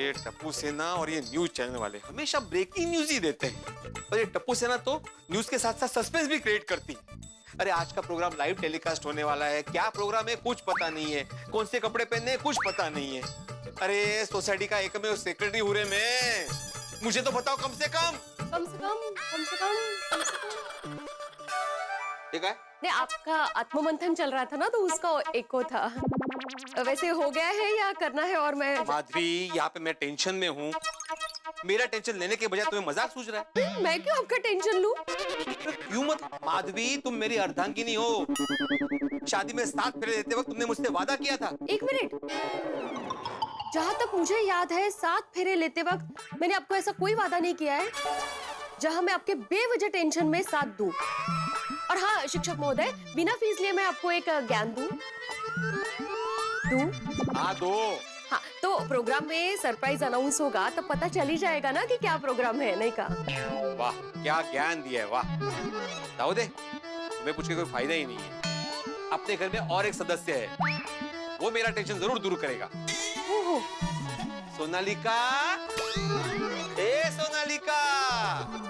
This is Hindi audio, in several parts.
ये टप्पू सेना और ये न्यूज चैनल वाले हमेशा ब्रेकिंग न्यूज ही देते हैं, और ये टप्पू सेना तो न्यूज के साथ साथ सस्पेंस भी क्रिएट करती है। अरे आज का प्रोग्राम लाइव टेलीकास्ट होने वाला है, क्या प्रोग्राम है कुछ पता नहीं है, कौन से कपड़े पहनने हैं कुछ पता नहीं है। अरे सोसाइटी का एकमेव सेक्रेटरी हूँ रे मैं, मुझे तो बताओ कम से कम। ठीक है? नहीं, आपका आत्ममंथन चल रहा था ना, तो उसका एको था। वैसे हो गया है या करना है? और मैं माधवी, यहाँ पे मैं टेंशन में हूँ। मेरा टेंशन लेने के बजाय तुम्हें मजाक सूझ रहा है। मैं क्यों आपका टेंशन लूं? क्यों मत माधवी, तुम मेरी अर्धांगिनी हो। शादी में 7 फेरे देते वक्त तुमने मुझसे वादा किया था। एक मिनट, जहाँ तक मुझे याद है 7 फेरे लेते वक्त मैंने आपको ऐसा कोई वादा नहीं किया है जहाँ मैं आपके बेवजह टेंशन में साथ दूं। और हाँ शिक्षक महोदय, बिना फीस लिए मैं आपको एक ज्ञान दूं। हाँ दो। हाँ, तो प्रोग्राम में सरप्राइज अनाउंस होगा तो पता चल ही जाएगा ना कि क्या प्रोग्राम है, नहीं कहा? वाह क्या ज्ञान दिया है, वाह। दाऊदे, तुम्हें पूछ के कोई फायदा ही नहीं है। अपने घर में और एक सदस्य है, वो मेरा टेंशन जरूर दूर करेगा। ओहो। सोनालिका, ए सोनालिका,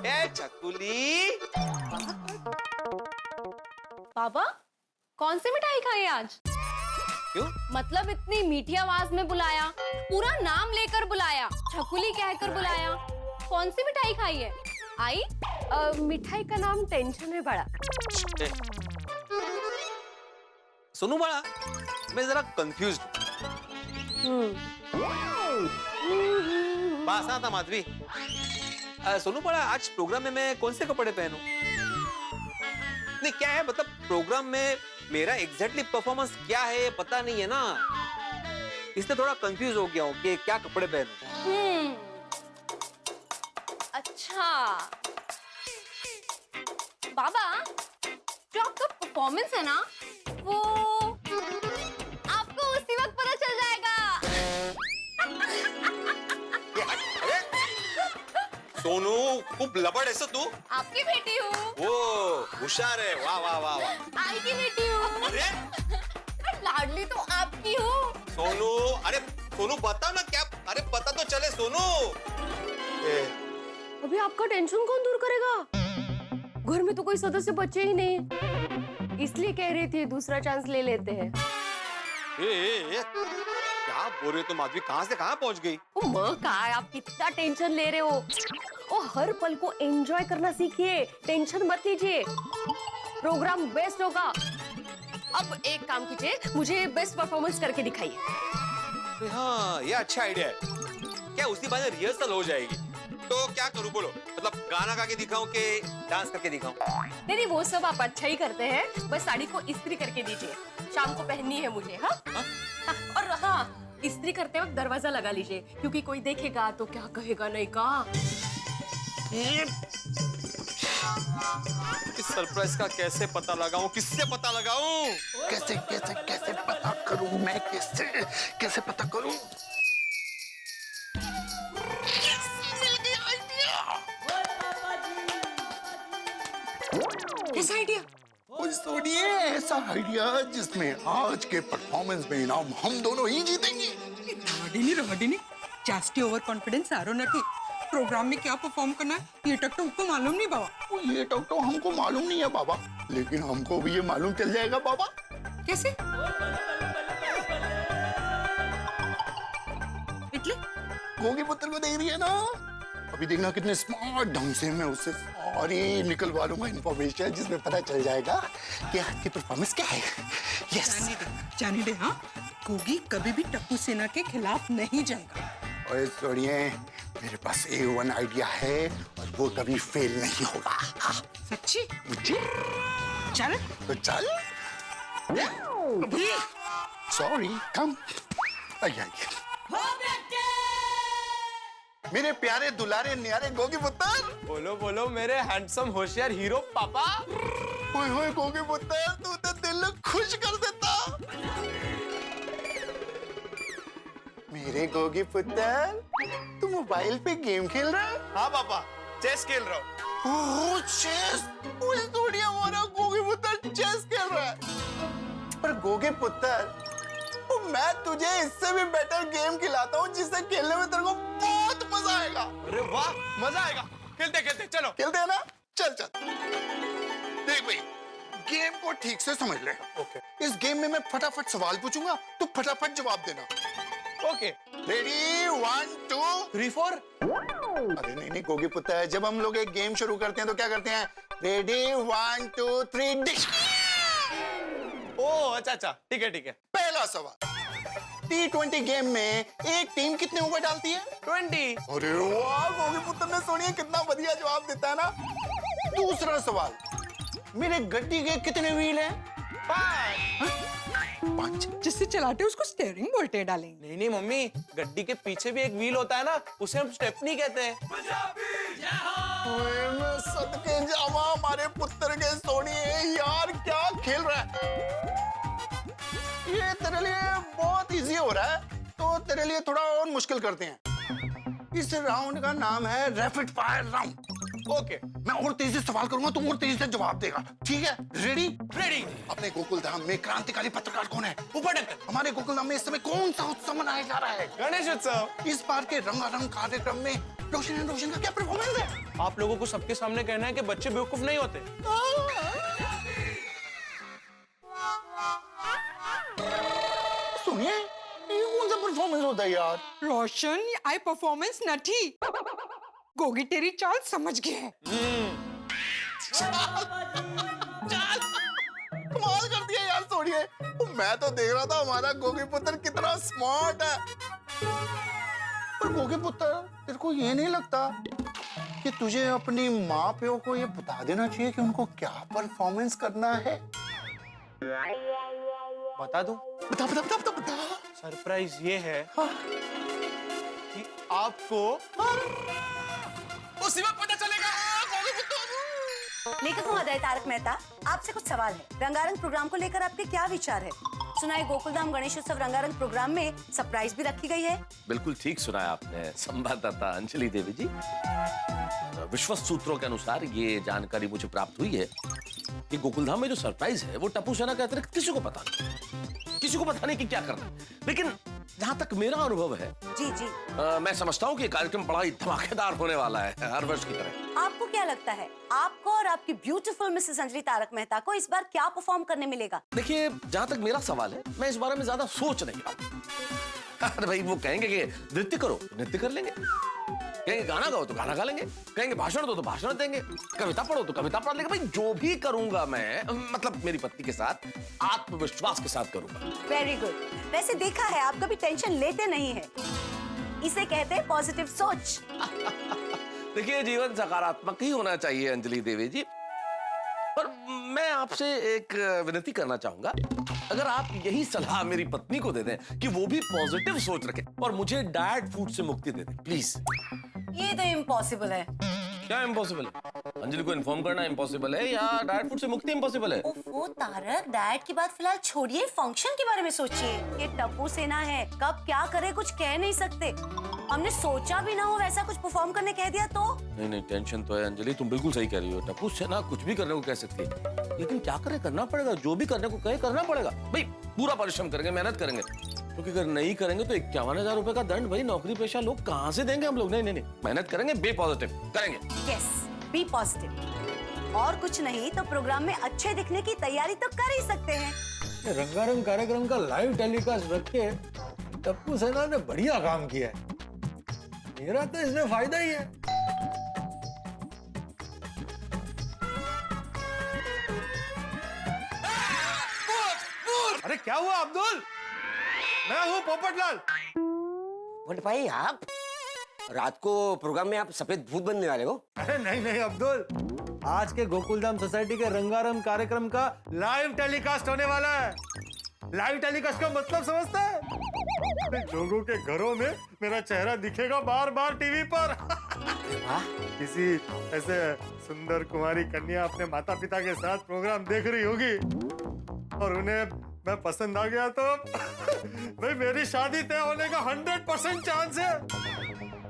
ए चकुली। पापा, कौन सी मिठाई खाई आज? क्यों? मतलब इतनी मीठी आवाज में बुलाया, पूरा नाम लेकर बुलाया, छकुली कहकर बुलाया, कौन सी मिठाई खाई है? आई? मिठाई का नाम टेंशन है बड़ा। सोनू बड़ा, मैं जरा कंफ्यूज हूँ। बात था माधवी। सोनू बड़ा, आज प्रोग्राम में मैं कौन से कपड़े पहनूं? नहीं क्या है, मतलब प्रोग्राम में मेरा एग्जैक्टली परफॉर्मेंस क्या है पता नहीं है ना, इसलिए थोड़ा कंफ्यूज हो गया हूँ कि क्या कपड़े पहनूं। अच्छा बाबा, जो आपका परफॉर्मेंस है ना, वो आपको उसी वक्त पता चल जाएगा। सोनू, खूब लबड़ ऐसा तू। आपकी बेटी हूँ। वो होशियार है, वाह वाह वाह वाह। आई की बेटी हूँ। अरे लाडली तो आपकी हूँ। सोनू, अरे सोनू बताओ ना क्या, अरे पता तो चले सोनू। अभी आपका टेंशन कौन दूर करेगा? घर में तो कोई सदस्य बचे ही नहीं, इसलिए कह रही थी दूसरा चांस ले लेते हैं। क्या बोल रहे हो तुम माधवी, कहाँ से कहाँ पहुँच गई? ओ माँ, कहा आप कितना टेंशन ले रहे हो? ओ हर पल को एंजॉय करना सीखिए, टेंशन मत लीजिए। प्रोग्राम बेस्ट होगा। अब एक काम कीजिए, मुझे बेस्ट परफॉर्मेंस करके दिखाइए। हाँ, ये अच्छा आइडिया है। क्या उसी बहाने रिहर्सल हो जाएगी? तो क्या करूं बोलो, मतलब गाना गा के दिखाऊं कि डांस करके दिखाऊं? नहीं, वो सब आप अच्छा ही करते हैं, बस साड़ी को इस्त्री करके दीजिए, शाम को पहननी है मुझे। हाँ? और हाँ, इस्त्री करते वक्त दरवाजा लगा लीजिए, क्योंकि कोई देखेगा तो क्या कहेगा नहीं का। इस सरप्राइज का कैसे पता लगाऊं, किससे पता लगाऊं? कैसे कैसे कैसे पता करूं मैं, कैसे कैसे पता करूं? कैसा आइडिया? कोई सोचिए ऐसा आइडिया जिसमें आज के परफॉर्मेंस में इनाम हम दोनों ही जीतेंगे। रवाडिनी जास्ती ओवर कॉन्फिडेंस आरो नथी। प्रोग्राम में क्या परफॉर्म करना है ये तक तो हमको मालूम नहीं बाबा। ये तो हमको मालूम नहीं है बाबा, लेकिन हमको भी ये मालूम चल जाएगा बाबा। कैसे? इतले गोगी पुत्र को देख रही है ना, अभी देखना कितने स्मार्ट ढंग से मैं उससे सारी निकलवा लूंगा इन्फॉर्मेशन, जिसमें पता चल जाएगा कि आज की परफॉर्मेंस क्या है। यस, जाने दे। हाँ, गोगी कभी भी टप्पू सेना के खिलाफ नहीं जाएगा। और सुनिए, मेरे पास A1 आइडिया है और वो कभी फेल नहीं होगा। हाँ। सच्ची? मुझे चल तो चल। सॉरी, कम। आइए मेरे प्यारे दुलारे न्यारे गोगी पुत्र। बोलो बोलो मेरे हैंडसम होशियार हीरो पापा। ओए होए गोगी पुत्र, तू तो दिल खुश कर देता। मेरे गोगी पुत्र, तू मोबाइल पे गेम खेल रहा है? हाँ पापा, चेस खेल रहा हूँ। ओह चेस, पूरी दुनिया हमारा गोगी पुत्र चेस खेल रहा है। पर गोगी पुत्र, मैं तुझे इससे भी बेटर गेम खिलाता हूँ जिससे खेलने में तेरे को मजा आएगा। अरे वाह, मजा आएगा। खेलते खेलते चलो। खेलते हैं ना? चल चल। देख भाई, गेम को ठीक से समझ ले। ओके इस गेम में मैं फटाफट सवाल पूछूंगा, तो फटाफट जवाब देना। ओके। रेडी 1 2 3 4। अरे नहीं गोगी पुत्र है, जब हम लोग एक गेम शुरू करते हैं तो क्या करते हैं? Ready 1 2 3 dish. ओ अच्छा, ठीक है। पहला सवाल, T20 गेम में एक टीम कितने ओवर डालती है? 20। अरे वाह, गोगी पुत्र ने सोनिए कितना बढ़िया जवाब देता है ना। दूसरा सवाल, मेरे गड्डी के कितने व्हील हैं? 5। जिससे चलाते हैं उसको स्टीयरिंग बोलते हैं डालेंगे। नहीं मम्मी, गड्डी के पीछे भी एक व्हील होता है ना, उसे हम स्टेपनी कहते हैं। ओए, मैं सदके जावा हमारे पुत्र के सोनिए, यार क्या खेल रहा है। ये तेरे लिए बहुत इजी हो रहा है, तो तेरे लिए थोड़ा और मुश्किल करते हैं। इस राउंड का नाम है रैपिड फायर राउंड। ओके। मैं और तेजी से सवाल करूंगा, तुम और तेजी से जवाब देगा, ठीक है? रेडी? रेडी। अपने गोकुल धाम में क्रांतिकारी पत्रकार कौन है? ऊपर ढक्कन। हमारे गोकुल धाम में इस समय कौन सा उत्सव मनाया जा रहा है? गणेश उत्सव। इस बार के रंगारंग कार्यक्रम में रोशन एंड रोशन का क्या परफॉर्मेंस है? आप लोगों को सबके सामने कहना है कि बच्चे बेवकूफ नहीं होते। सुनिए, ये कौन सा परफॉर्मेंस होता है यार? रोशन, आई परफॉर्मेंस नठी। गोगी तेरी चाल समझ गया है। कमाल कर दिया यार सोनिए। मैं तो देख रहा था हमारा गोगी पुत्र कितना स्मार्ट है। पर गोगी पुत्र, तेरे को ये नहीं लगता कि तुझे अपनी माँ प्यो को ये बता देना चाहिए कि उनको क्या परफॉर्मेंस करना है? बता दूं? बता बता बता बता बता। सरप्राइज ये है कि आपको उसी वक्त पता चलेगा। लेखक महोदय तारक मेहता, आपसे कुछ सवाल है। रंगारंग प्रोग्राम को लेकर आपके क्या विचार है? सुना है गोकुलधाम गणेश उत्सव रंगारंग प्रोग्राम में सरप्राइज भी रखी गई है। बिल्कुल ठीक सुना है आपने संवाददाता अंजलि देवी जी। विश्वस्त सूत्रों के अनुसार ये जानकारी मुझे प्राप्त हुई है कि गोकुलधाम में जो सरप्राइज है वो टप्पू सेना के अतिरिक्त किसी को पता नहीं कि क्या करना है। लेकिन जहां तक मेरा अनुभव है, जी जी। मैं समझता हूँ कि कार्यक्रम बड़ा ही धमाकेदार होने वाला है, हर वर्ष की तरह। आपको क्या लगता है, आपको और आपकी ब्यूटीफुल मिसेस अंजलि तारक मेहता को इस बार क्या परफॉर्म करने मिलेगा? देखिए, जहां तक मेरा सवाल है, मैं इस बारे में ज्यादा सोच नहीं रहा। अरे भाई, वो कहेंगे कि नृत्य करो तो नृत्य कर लेंगे, कहेंगे गाना गाओ तो गाना गा लेंगे, कहेंगे भाषण दो तो भाषण देंगे, कविता पढ़ो तो कविता पढ़ लेंगे। भाई जो भी करूंगा मैं, मतलब मेरी पत्नी के साथ आत्मविश्वास के साथ करूंगा। Very good. वैसे देखा है आप कभी टेंशन लेते नहीं है, इसे कहते हैं पॉजिटिव सोच। देखिए, जीवन सकारात्मक ही होना चाहिए अंजलि देवी जी। पर मैं आपसे एक विनती करना चाहूंगा, अगर आप यही सलाह मेरी पत्नी को दे दें कि वो भी पॉजिटिव सोच रखे और मुझे डाइट फूड से मुक्ति दे दें, प्लीज। ये तो इम्पॉसिबल है। क्या इम्पॉसिबल है? अंजलि को इन्फॉर्म करना इम्पॉसिबल है या डाइट फूड से मुक्ति इम्पॉसिबल है? ओफो तारक, डाइट की बात फिलहाल छोड़िए, फंक्शन के बारे में सोचिए। ये टप्पू सेना है, कब क्या करे कुछ कह नहीं सकते। हमने सोचा भी ना हो वैसा कुछ परफॉर्म करने कह दिया तो। नहीं, टेंशन तो है अंजलि, तुम बिल्कुल सही कह रही हो। टप्पू सेना कुछ भी करने को कह सकती है, लेकिन क्या करे, करना पड़ेगा। जो भी करने को कहे करना पड़ेगा भाई। पूरा परिश्रम करेंगे, मेहनत करेंगे, क्योंकि अगर नहीं करेंगे तो 51,000 रुपए का दंड भाई नौकरी पेशा लोग कहाँ से देंगे हम लोग। नहीं, मेहनत करेंगे, बी पॉजिटिव करेंगे। Yes, be positive. और कुछ नहीं तो प्रोग्राम में अच्छे दिखने की तैयारी तो कर ही सकते हैं। रंगारंग कार्यक्रम का लाइव टेलीकास्ट रख के टप्पू सेना ने बढ़िया काम किया है। मेरा तो इसमें फायदा ही है। अरे क्या हुआ अब्दुल? मैं हूँ पोपटलाल। बट भाई, आप रात को प्रोग्राम में आप सफेद भूत बनने वाले हो? अरे नहीं अब्दुल, आज के गोकुलधाम सोसाइटी के रंगारंग कार्यक्रम का लाइव टेलीकास्ट होने वाला है। लाइव टेलीकास्ट का मतलब समझता है? लोगों के घरों में मेरा चेहरा दिखेगा बार बार टीवी पर। किसी ऐसे सुंदर कुमारी कन्या अपने माता पिता के साथ प्रोग्राम देख रही होगी और उन्हें मैं पसंद आ गया तो भाई मेरी शादी तय होने का 100% चांस है।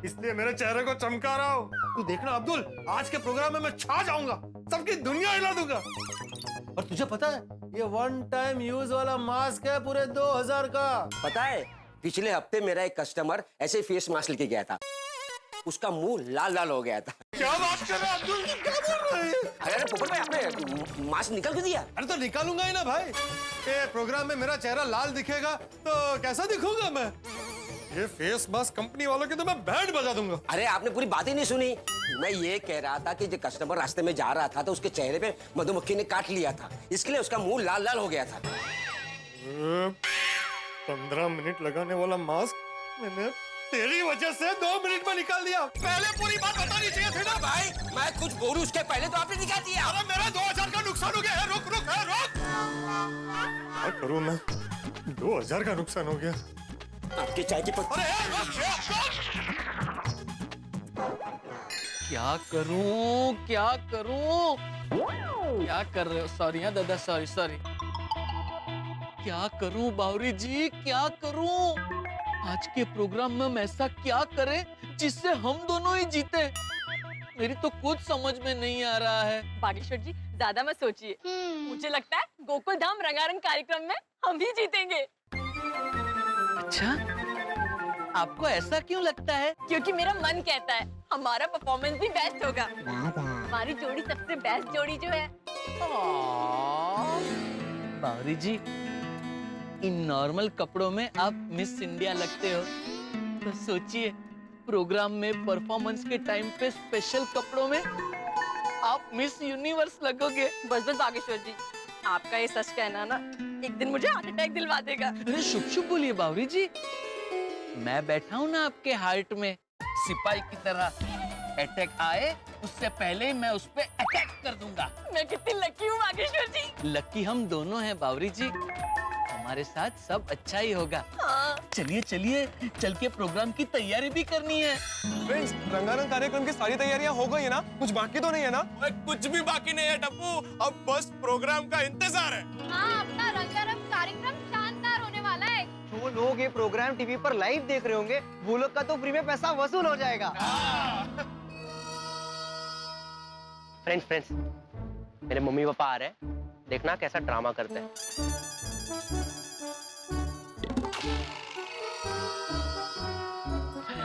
इसलिए मेरे चेहरे को चमका रहा हूँ। तू देखना अब्दुल, आज के प्रोग्राम में मैं छा जाऊंगा, सबकी दुनिया हिला दूंगा। और तुझे पता है, ये 1 टाइम यूज वाला मास्क है पूरे 2000 का। पता है, पिछले हफ्ते मेरा एक कस्टमर ऐसे फेस मास्क लेके गया था। उसका मुंह लाल लाल हो गया था। क्या बात कर रहे हैं अब्दुल, क्या बोल रहे हैं? अरे पोपट भाई, आपने मास्क निकाल क्यों दिया? अरे तो निकालूंगा ही ना भाई। ये प्रोग्राम में मेरा चेहरा लाल दिखेगा तो कैसा दिखूंगा मैं? ये फेस मास्क कंपनी वालों की तो मैं बैंड बजा दूंगा। अरे आपने पूरी बात ही नहीं सुनी। मैं ये कह रहा था कि जो कस्टमर रास्ते में जा रहा था तो उसके चेहरे पे मधुमक्खी ने काट लिया था, इसके लिए उसका मुंह लाल लाल हो गया था। 15 मिनट लगाने वाला मास्क मैंने तेरी वजह से 2 मिनट में निकाल दिया। पहले पूरी बात बतानी चाहिए थी ना भाई मैं कुछ बोलूं उसके पहले तो आपने निकाल दिया। अरे मेरा 2000 का नुकसान हो गया है। रुक रुक है, रुक। क्या करूं मैं? 2000 का नुकसान हो गया। आपके चाय की पत्ती। अरे क्या करूं क्या करूं? क्या कर रहे हो? सॉरी हाँ दादा, सॉरी सॉरी। क्या करूं बावरी जी, क्या करूं? आज के प्रोग्राम में हम ऐसा क्या करें जिससे हम दोनों ही जीते? मेरी तो कुछ समझ में नहीं आ रहा है। बागेश्वर जी ज्यादा मत सोचिए, मुझे लगता है गोकुल धाम रंगारंग कार्यक्रम में हम ही जीतेंगे। अच्छा, आपको ऐसा क्यों लगता है? क्योंकि मेरा मन कहता है हमारा परफॉर्मेंस भी बेस्ट होगा। हमारी जोड़ी सबसे बेस्ट जोड़ी जो है। बावरी जी, इन नॉर्मल कपड़ों में आप मिस इंडिया लगते हो, तो सोचिए प्रोग्राम में परफॉर्मेंस के टाइम पे स्पेशल कपड़ों में आप मिस यूनिवर्स लगोगे। बस बस बागेश्वर जी, आपका ये सच कहना ना एक दिन मुझे हार्ट अटैक दिलवा देगा। अरे शुभ शुभ बोलिए बावरी जी, मैं बैठा हूँ ना आपके हार्ट में सिपाही की तरह। अटैक आए उससे पहले ही मैं उस पे अटैक कर दूंगा। मैं कितनी लकी हूँ बागेश्वर जी। लकी हम दोनों हैं बावरी जी, हमारे साथ सब अच्छा ही होगा। हाँ। चलिए चलिए, चल के प्रोग्राम की तैयारी भी करनी है। फ्रेंड्स, रंगारंग कार्यक्रम की सारी तैयारियां हो गई है ना? कुछ बाकी तो नहीं है ना? कुछ भी बाकी नहीं है टप्पू, अब बस प्रोग्राम का इंतजार है। हाँ, अपना रंगारंग कार्यक्रम शानदार होने वाला है। जो लोग ये प्रोग्राम टीवी पर लाइव देख रहे होंगे वो लोग का तो फ्री में पैसा वसूल हो जाएगा। फ्रेंड्स, मेरे मम्मी पापा आ रहे हैं, देखना कैसा ड्रामा करते हैं।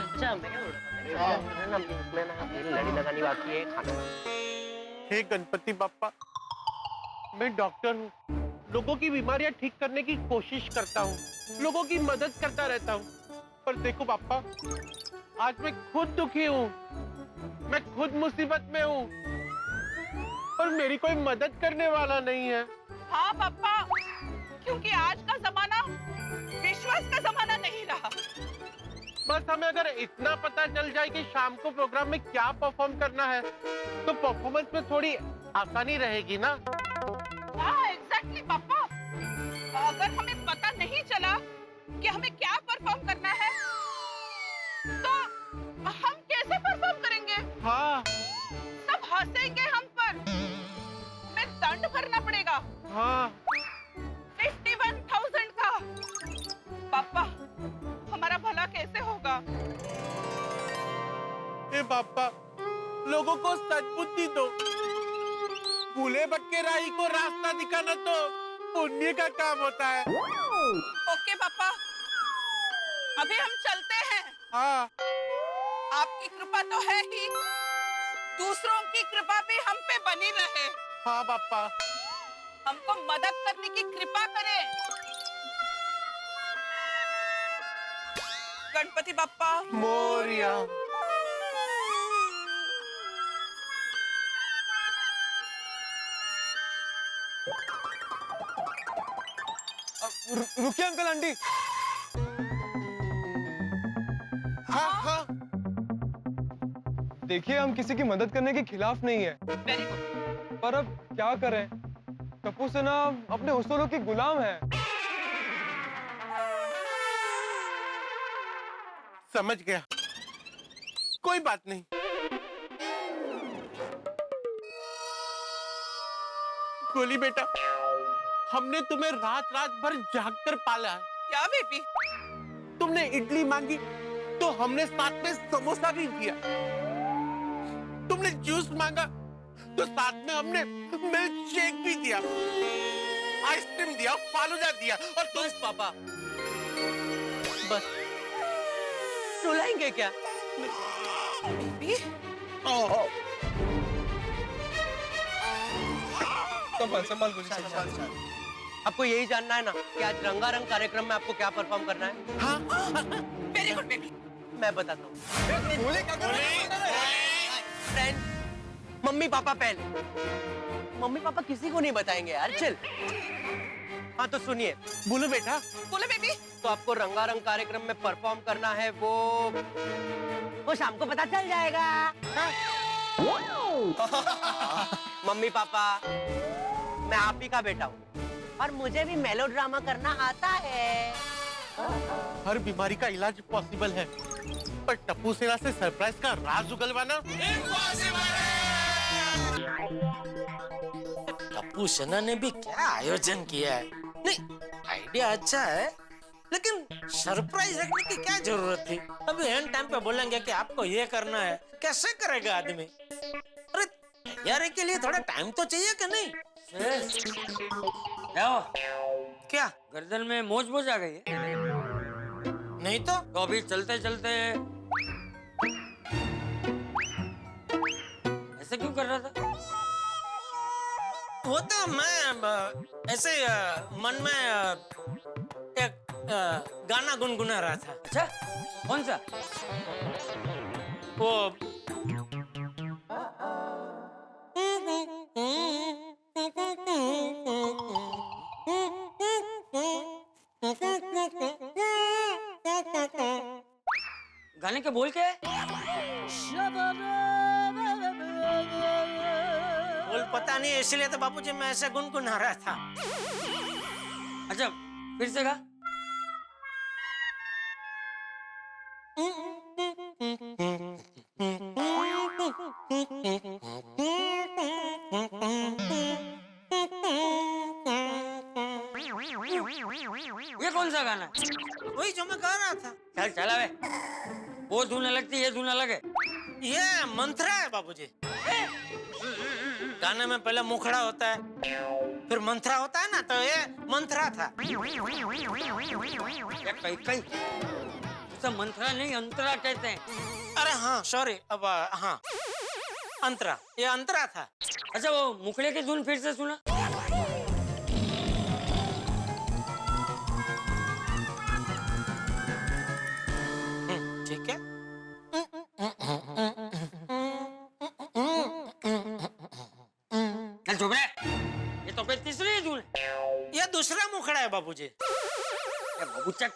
अच्छा, लड़ी लगानी बाकी है, खाना। हे गणपति बाप्पा, मैं डॉक्टर हूँ, लोगों की बीमारियां ठीक करने की कोशिश करता हूँ, लोगों की मदद करता रहता हूँ, पर देखो बाप्पा, आज मैं खुद दुखी हूँ, मैं खुद मुसीबत में हूँ, पर मेरी कोई मदद करने वाला नहीं है। हाँ पापा, क्योंकि आज का जमाना विश्वास का जमाना नहीं रहा। बस हमें अगर इतना पता चल जाए कि शाम को प्रोग्राम में क्या परफॉर्म करना है, तो परफॉर्मेंस में थोड़ी आसानी रहेगी ना। हाँ एग्जैक्टली पापा, अगर हमें पता नहीं चला कि हमें क्या परफॉर्म करना है, तो हम कैसे परफॉर्म करेंगे? हाँ, सब हंसेंगे हम पर, हमें दंड भरना पड़ेगा। हाँ, 51,000 का। पापा, हमारा भला कैसे होगा? ए पापा, लोगों को सद्बुद्धि दो, भूले भटके राही को रास्ता दिखाना तो पुण्य का काम होता है। ओके पापा, अभी हम चलते हैं। हाँ, आपकी कृपा तो है ही, दूसरों की कृपा भी हम पे बनी रहे। हाँ पापा, हमको मदद करने की कृपा करें। गणपति बप्पा मोरिया। रुकिए अंकल आंटी। हाँ हाँ, देखिए हम किसी की मदद करने के खिलाफ नहीं है, वेरी गुड। पर अब क्या करें, टप्पू सेना अपने उसूलों की गुलाम है। समझ गया, कोई बात नहीं। गोली बेटा, हमने तुम्हें रात रात भर जागकर पाला है। क्या बेबी? तुमने इडली मांगी तो हमने साथ में समोसा भी दिया, तुमने जूस मांगा तो साथ में हमने मिल्क शेक भी दिया, आइसक्रीम दिया, फालूदा दिया, और तुम बस पापा, बस। रुलाएंगे क्या? संभाल गोली, संभाल। आपको यही जानना है ना कि आज रंगारंग कार्यक्रम में आपको क्या परफॉर्म करना है? हाँ? वेरी गुड बेबी, मैं बताता हूँ। फ्रेंड, मम्मी पापा पहले। मम्मी पापा किसी को नहीं बताएंगे यार, चिल। हाँ तो सुनिए, बोलो बेटा। बोलो बेबी। तो आपको रंगारंग कार्यक्रम में परफॉर्म करना है, वो शाम को पता चल जाएगा। हाँ? मम्मी पापा, मैं आप ही का बेटा हूँ और मुझे भी मेलोड्रामा करना आता है। हर बीमारी का इलाज पॉसिबल है, पर टप्पू सेना से सरप्राइज का राज उगलवाना टप्पू सेना ने भी क्या आयोजन किया है। नहीं, आइडिया अच्छा है, लेकिन सरप्राइज रखने की क्या जरूरत थी। अभी एंड टाइम पे बोलेंगे कि आपको ये करना है, कैसे करेगा आदमी। अरे तैयारी के लिए थोड़ा टाइम तो चाहिए कि नहीं। क्या गर्दन में मोच बोझ आ गई है? नहीं तो अभी चलते चलते ऐसे क्यों कर रहा था? वो तो मैं ऐसे मन में एक गाना गुनगुना रहा था। अच्छा, कौन सा? वो गाने के बोल के? बोल पता नहीं, इसलिए तो बापूजी मैं ऐसे गुनगुना रहा था। अच्छा, फिर से गा। ये कौन सा गाना है? वही जो मैं गा रहा था। चल चला वे, वो धुन अलग थी, ये धुन अलग है। ये मंत्रा है बाबूजी। गाने में पहले मुखड़ा होता है, फिर मंत्रा होता है ना, तो ये मंत्रा था। कहीं कहीं सब मंत्रा नहीं, अंतरा कहते हैं। अरे हाँ सॉरी, अब हाँ अंतरा, ये अंतरा था। अच्छा, वो मुखड़े की धुन फिर से सुना। ठीक है। चल चुप रहे, ये तो कोई तीसरी धुन है। ये दूसरा मुखड़ा है बाबूजी। बाबूचक,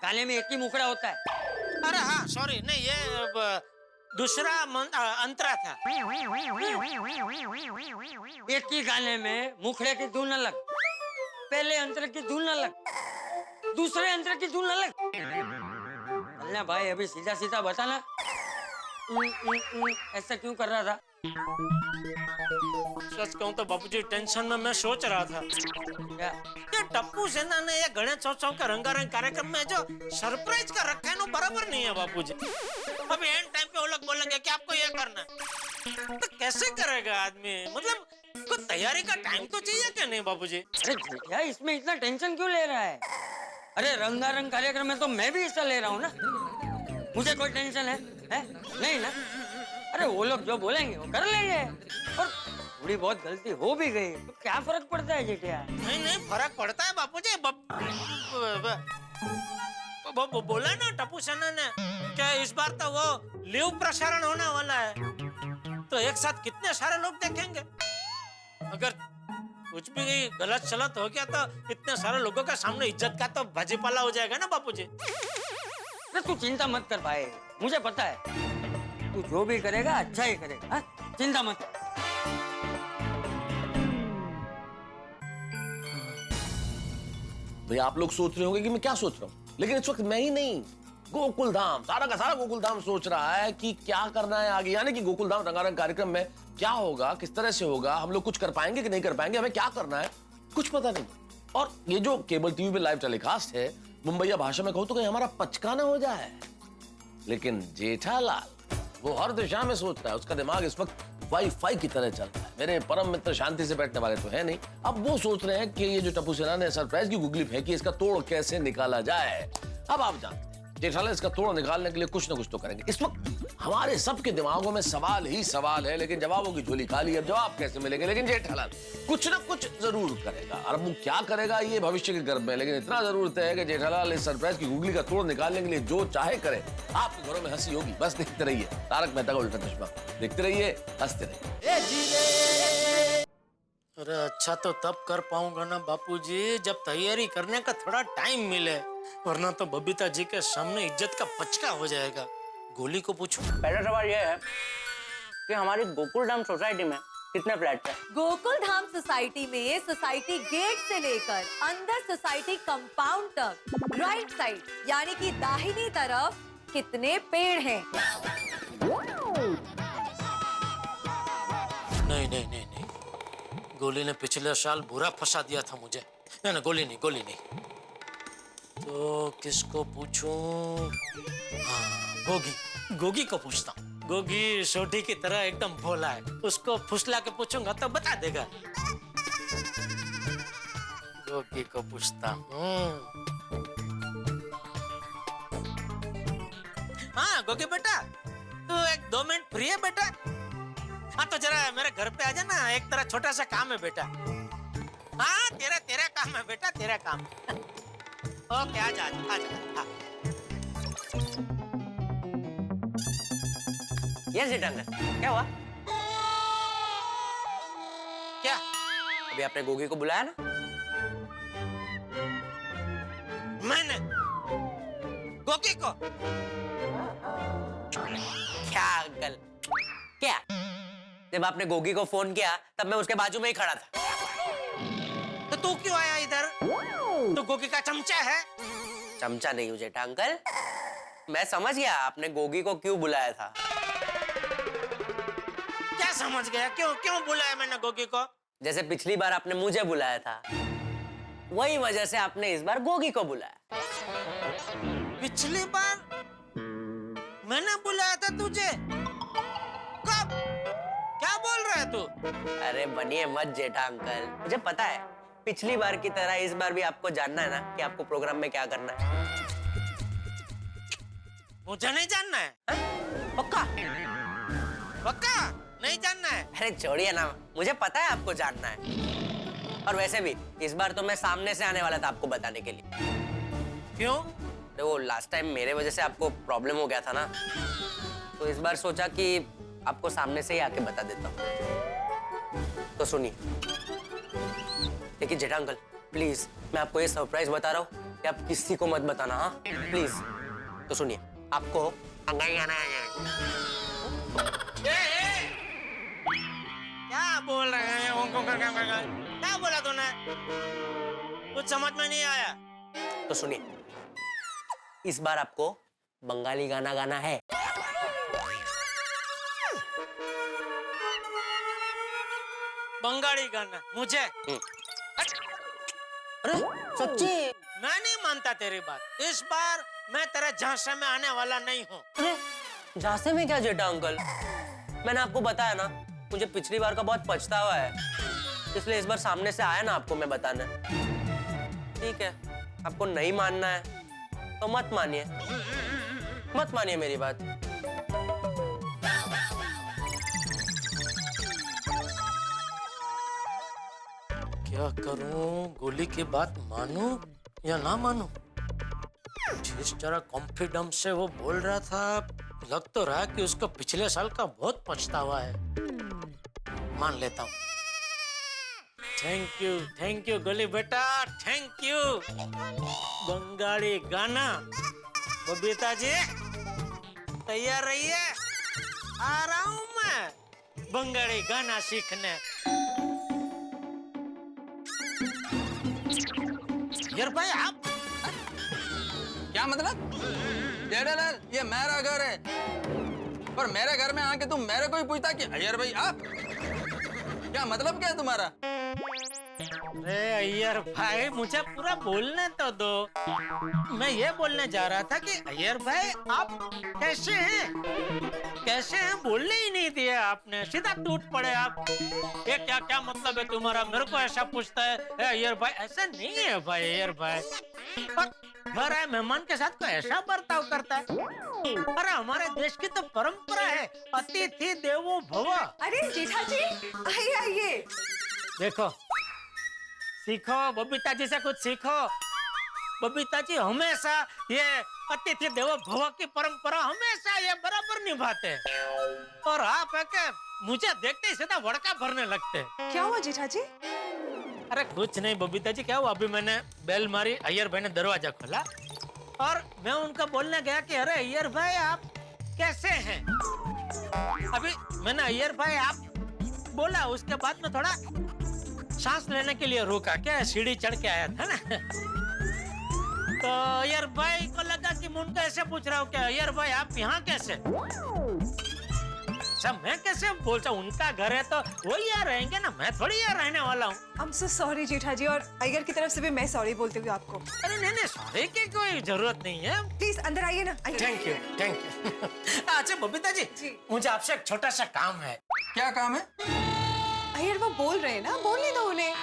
गाने में एक ही मुखड़ा होता है। अरे हाँ सॉरी, नहीं ये दूसरा अंतरा था। एक ही गाने में मुखड़े की धुन अलग, पहले अंतर की धुन अलग, दूसरे अंतर की धुन अलग। चलना भाई, अभी सीधा सीधा बताना, ऐसा क्यों कर रहा था? सच कहूं तो बापूजी टेंशन में मैं सोच रहा था, क्या? ये टप्पू सेना ने ये गणेश उत्सव का रंगारंग कार्यक्रम में जो सरप्राइज का रखा है ना, बराबर नहीं है बापूजी। अभी एंड टाइम पे वो लोग बोलेंगे कि आपको ये करना है, तो कैसे करेगा आदमी। मतलब कोई तैयारी का टाइम तो चाहिए क्या नहीं बापूजी। अरे भैया, इसमें इतना टेंशन क्यों ले रहा है? अरे रंगारंग कार्यक्रम में तो मैं भी हिस्सा ले रहा हूँ ना, मुझे कोई टेंशन है? नहीं ना। अरे वो लोग जो बोलेंगे वो कर लेंगे, और थोड़ी बहुत गलती हो भी गई तो क्या फर्क पड़ता है जेठिया? नहीं नहीं, फर्क पड़ता है बापूजी। बोला ना टप्पू सेना ने क्या इस बार तो वो लिव प्रसारण होने वाला है, तो एक साथ कितने सारे लोग देखेंगे। अगर कुछ भी गलत सलत हो गया तो इतने सारे लोगों के सामने इज्जत का तो भाजीपाला हो जाएगा ना बापूजी। तू चिंता मत कर भाई, मुझे पता है तू जो भी करेगा अच्छा ही करेगा। हा? चिंता मत कर। भाई आप लोग सोच रहे होंगे कि मैं क्या सोच रहा हूँ, लेकिन इस वक्त मैं ही नहीं, गोकुलधाम, सारा का सारा गोकुलधाम सोच रहा है कि क्या करना है आगे। यानी कि गोकुलधाम रंगारंग कार्यक्रम में क्या होगा, किस तरह से होगा, हम लोग कुछ कर पाएंगे कि नहीं कर पाएंगे, हमें क्या करना है कुछ पता नहीं। और ये जो केबल टीवी पे लाइव टेलीकास्ट है, मुंबईया भाषा में कहूं तो कहीं हमारा पचकाना हो जाए। लेकिन जेठालाल वो हर दिशा में सोच रहा है, उसका दिमाग इस वक्त वाईफाई की तरह चल रहा है। मेरे परम मित्र शांति से बैठने वाले तो है नहीं, अब वो सोच रहे हैं कि ये जो टप्पू सेना ने सरप्राइज की गुगली फेंकी, इसका तोड़ कैसे निकाला जाए। अब आप जानते हैं जेठालाल इसका तोड़ निकालने के लिए कुछ ना कुछ तो करेंगे। इस वक्त हमारे सबके दिमागों में सवाल ही सवाल है, लेकिन जवाबों की झोली खाली। अब जवाब कैसे मिलेंगे? लेकिन जेठालाल कुछ ना कुछ जरूर करेगा। और अब वो क्या करेगा ये भविष्य के गर्भ में, लेकिन इतना जरूर तय है कि जेठालाल इस सरप्राइज की गुगली का तोड़ निकालने के लिए जो चाहे करे। आपके घरों में हंसी होगी, बस देखते रहिए तारक मेहता का उल्टा चश्मा। देखते रहिए, हंसते रहिए। अरे अच्छा तो तब कर पाऊंगा ना बापूजी जब तैयारी करने का थोड़ा टाइम मिले, वरना तो बबीता जी के सामने इज्जत का पचका हो जाएगा। गोली को पूछूं। पहला सवाल यह है कि हमारी गोकुल धाम सोसाइटी में कितने फ्लैट है? गोकुल धाम सोसाइटी में सोसाइटी गेट से लेकर अंदर सोसाइटी कंपाउंड तक राइट साइड यानी कि दाहिनी तरफ कितने पेड़ हैं? नहीं, गोली ने पिछले साल बुरा फंसा दिया था मुझे। नहीं, गोली नहीं। तो किसको पूछूं? हाँ, गोगी को पूछता हूँ। गोगी सोटी की तरह एकदम भोला है, उसको फुसला के पूछूंगा तो बता देगा। गोगी को पूछता हूँ। हाँ गोगी बेटा, तू 1-2 मिनट फ्री है बेटा? हाँ तो जरा मेरे घर पे आ जाना, एक तरह छोटा सा काम है बेटा। हाँ तेरा काम है बेटा, तेरा काम। ओके आ जा। हाँ। यस जेठालाल, क्या हुआ? क्या? अभी आपने गोगी को बुलाया ना? मैंने गोगी को? क्या अंकल, क्या? जब आपने गोगी को फोन किया तब मैं उसके बाजू में ही खड़ा था। तो तू क्यों आया इधर? तो गोगी का चमचा है? चमचा नहीं हूँ जेठा अंकल, मैं समझ गया आपने गोगी को क्यों बुलाया था। क्या समझ गया? क्यों बुलाया मैंने गोगी को? जैसे पिछली बार आपने मुझे बुलाया था, वही वजह से आपने इस बार गोगी को बुलाया। पिछली बार मैंने बुलाया था तुझे? कब? क्या बोल रहा है तू? अरे बनिए मत जेठा अंकल, मुझे पता है पिछली बार की तरह इस बार भी आपको जानना है ना कि आपको प्रोग्राम में क्या करना है। मुझे नहीं जानना है। पक्का? पक्का नहीं जानना है? अरे छोड़िए ना, मुझे पता है आपको जानना है। और वैसे भी इस बार तो मैं सामने से आने वाला था आपको बताने के लिए। क्यों? तो वो लास्ट टाइम मेरे वजह से आपको प्रॉब्लम हो गया था ना, तो इस बार सोचा कि आपको सामने से ही आके बता देता हूँ। तो सुनिए, लेकिन जेठा अंकल प्लीज, मैं आपको ये सरप्राइज बता रहा हूँ कि आप किसी को मत बताना। हाँ प्लीज। तो सुनिए, आपको अंगाई आना है। क्या बोल रहे हैं? क्या बोला तूने? कुछ समझ में नहीं आया। तो सुनिए, इस बार आपको बंगाली गाना गाना है। बंगाली गाना मुझे? अरे सच्ची? मैं नहीं मानता तेरी बात। इस बार मैं तेरे झांसे में आने वाला नहीं हूँ। अरे झांसे में क्या जेठा अंकल, मैंने आपको बताया ना, मुझे पिछली बार का बहुत पछतावा है, इसलिए इस बार सामने से आया ना आपको मैं बताने। ठीक है, आपको नहीं मानना है तो मत मानिए मेरी बात। क्या करूं? गोली की बात मानूं या ना मानूं? जिस तरह कॉन्फिडेंस से वो बोल रहा था, लग तो रहा कि उसको पिछले साल का बहुत पछतावा है। मान लेता हूँ। थैंक यू गोली बेटा, थैंक यू। बंगाली गाना, बबीता जी तैयार रहिए, आ रहा हूँ मैं बंगाली गाना सीखने। यार भाई आप क्या मतलब? जेठालाल, ये मेरा घर है और मेरे घर में आके तुम मेरे को ही पूछता कि अय्यर भाई आप? क्या मतलब क्या है तुम्हारा? अरे अय्यर भाई मुझे पूरा बोलने तो दो। मैं ये बोलने जा रहा था कि अय्यर भाई आप कैसे हैं? कैसे हैं बोलने ही नहीं दिया आपने, सीधा टूट पड़े आप। ये क्या क्या मतलब है तुम्हारा? मेरे को ऐसा पूछता है अय्यर भाई। ऐसा नहीं है भाई अय्यर भाई, पर घर आए मेहमान के साथ कोई ऐसा बर्ताव करता है? अरे हमारे देश की तो परंपरा है, अतिथि देवो भव। अरे जेठा जी आइए आइए। देखो सीखो बबीता जी से कुछ सीखो। बबीता जी हमेशा ये अतिथि देवो भव की परंपरा हमेशा ये बराबर निभाते हैं, और आप है कि मुझे देखते ही सीधा वड़का भरने लगते हैं। क्या हुआ जेठा जी? अरे कुछ नहीं बबीता जी, क्या हुआ? अभी मैंने बेल मारी, अय्यर भाई ने दरवाजा खोला और मैं उनको बोलने गया कि अरे अय्यर भाई आप कैसे हैं? अभी मैंने अय्यर भाई आप बोला, उसके बाद में थोड़ा सांस लेने के लिए रुका, क्या सीढ़ी चढ़ के आया था ना। तो अय्यर भाई को लगा कि मैं उनको ऐसे पूछ रहा हूँ कि अय्यर भाई आप यहाँ कैसे? सब मैं कैसे बोलता हूँ? उनका घर है तो वो यहाँ रहेंगे ना, मैं थोड़ी यहाँ रहने वाला हूँ। I'm so sorry जेठा जी, और अय्यर की तरफ से भी मैं सॉरी बोलती हूँ आपको। अरे नहीं नहीं, सॉरी की कोई जरूरत नहीं है। प्लीज अंदर आइए ना। Thank you thank you. अच्छा बबीता जी, मुझे आपसे एक छोटा सा काम है। क्या काम है? अय्यर वो बोल रहे हैं ना, बोलने दो उन्हें।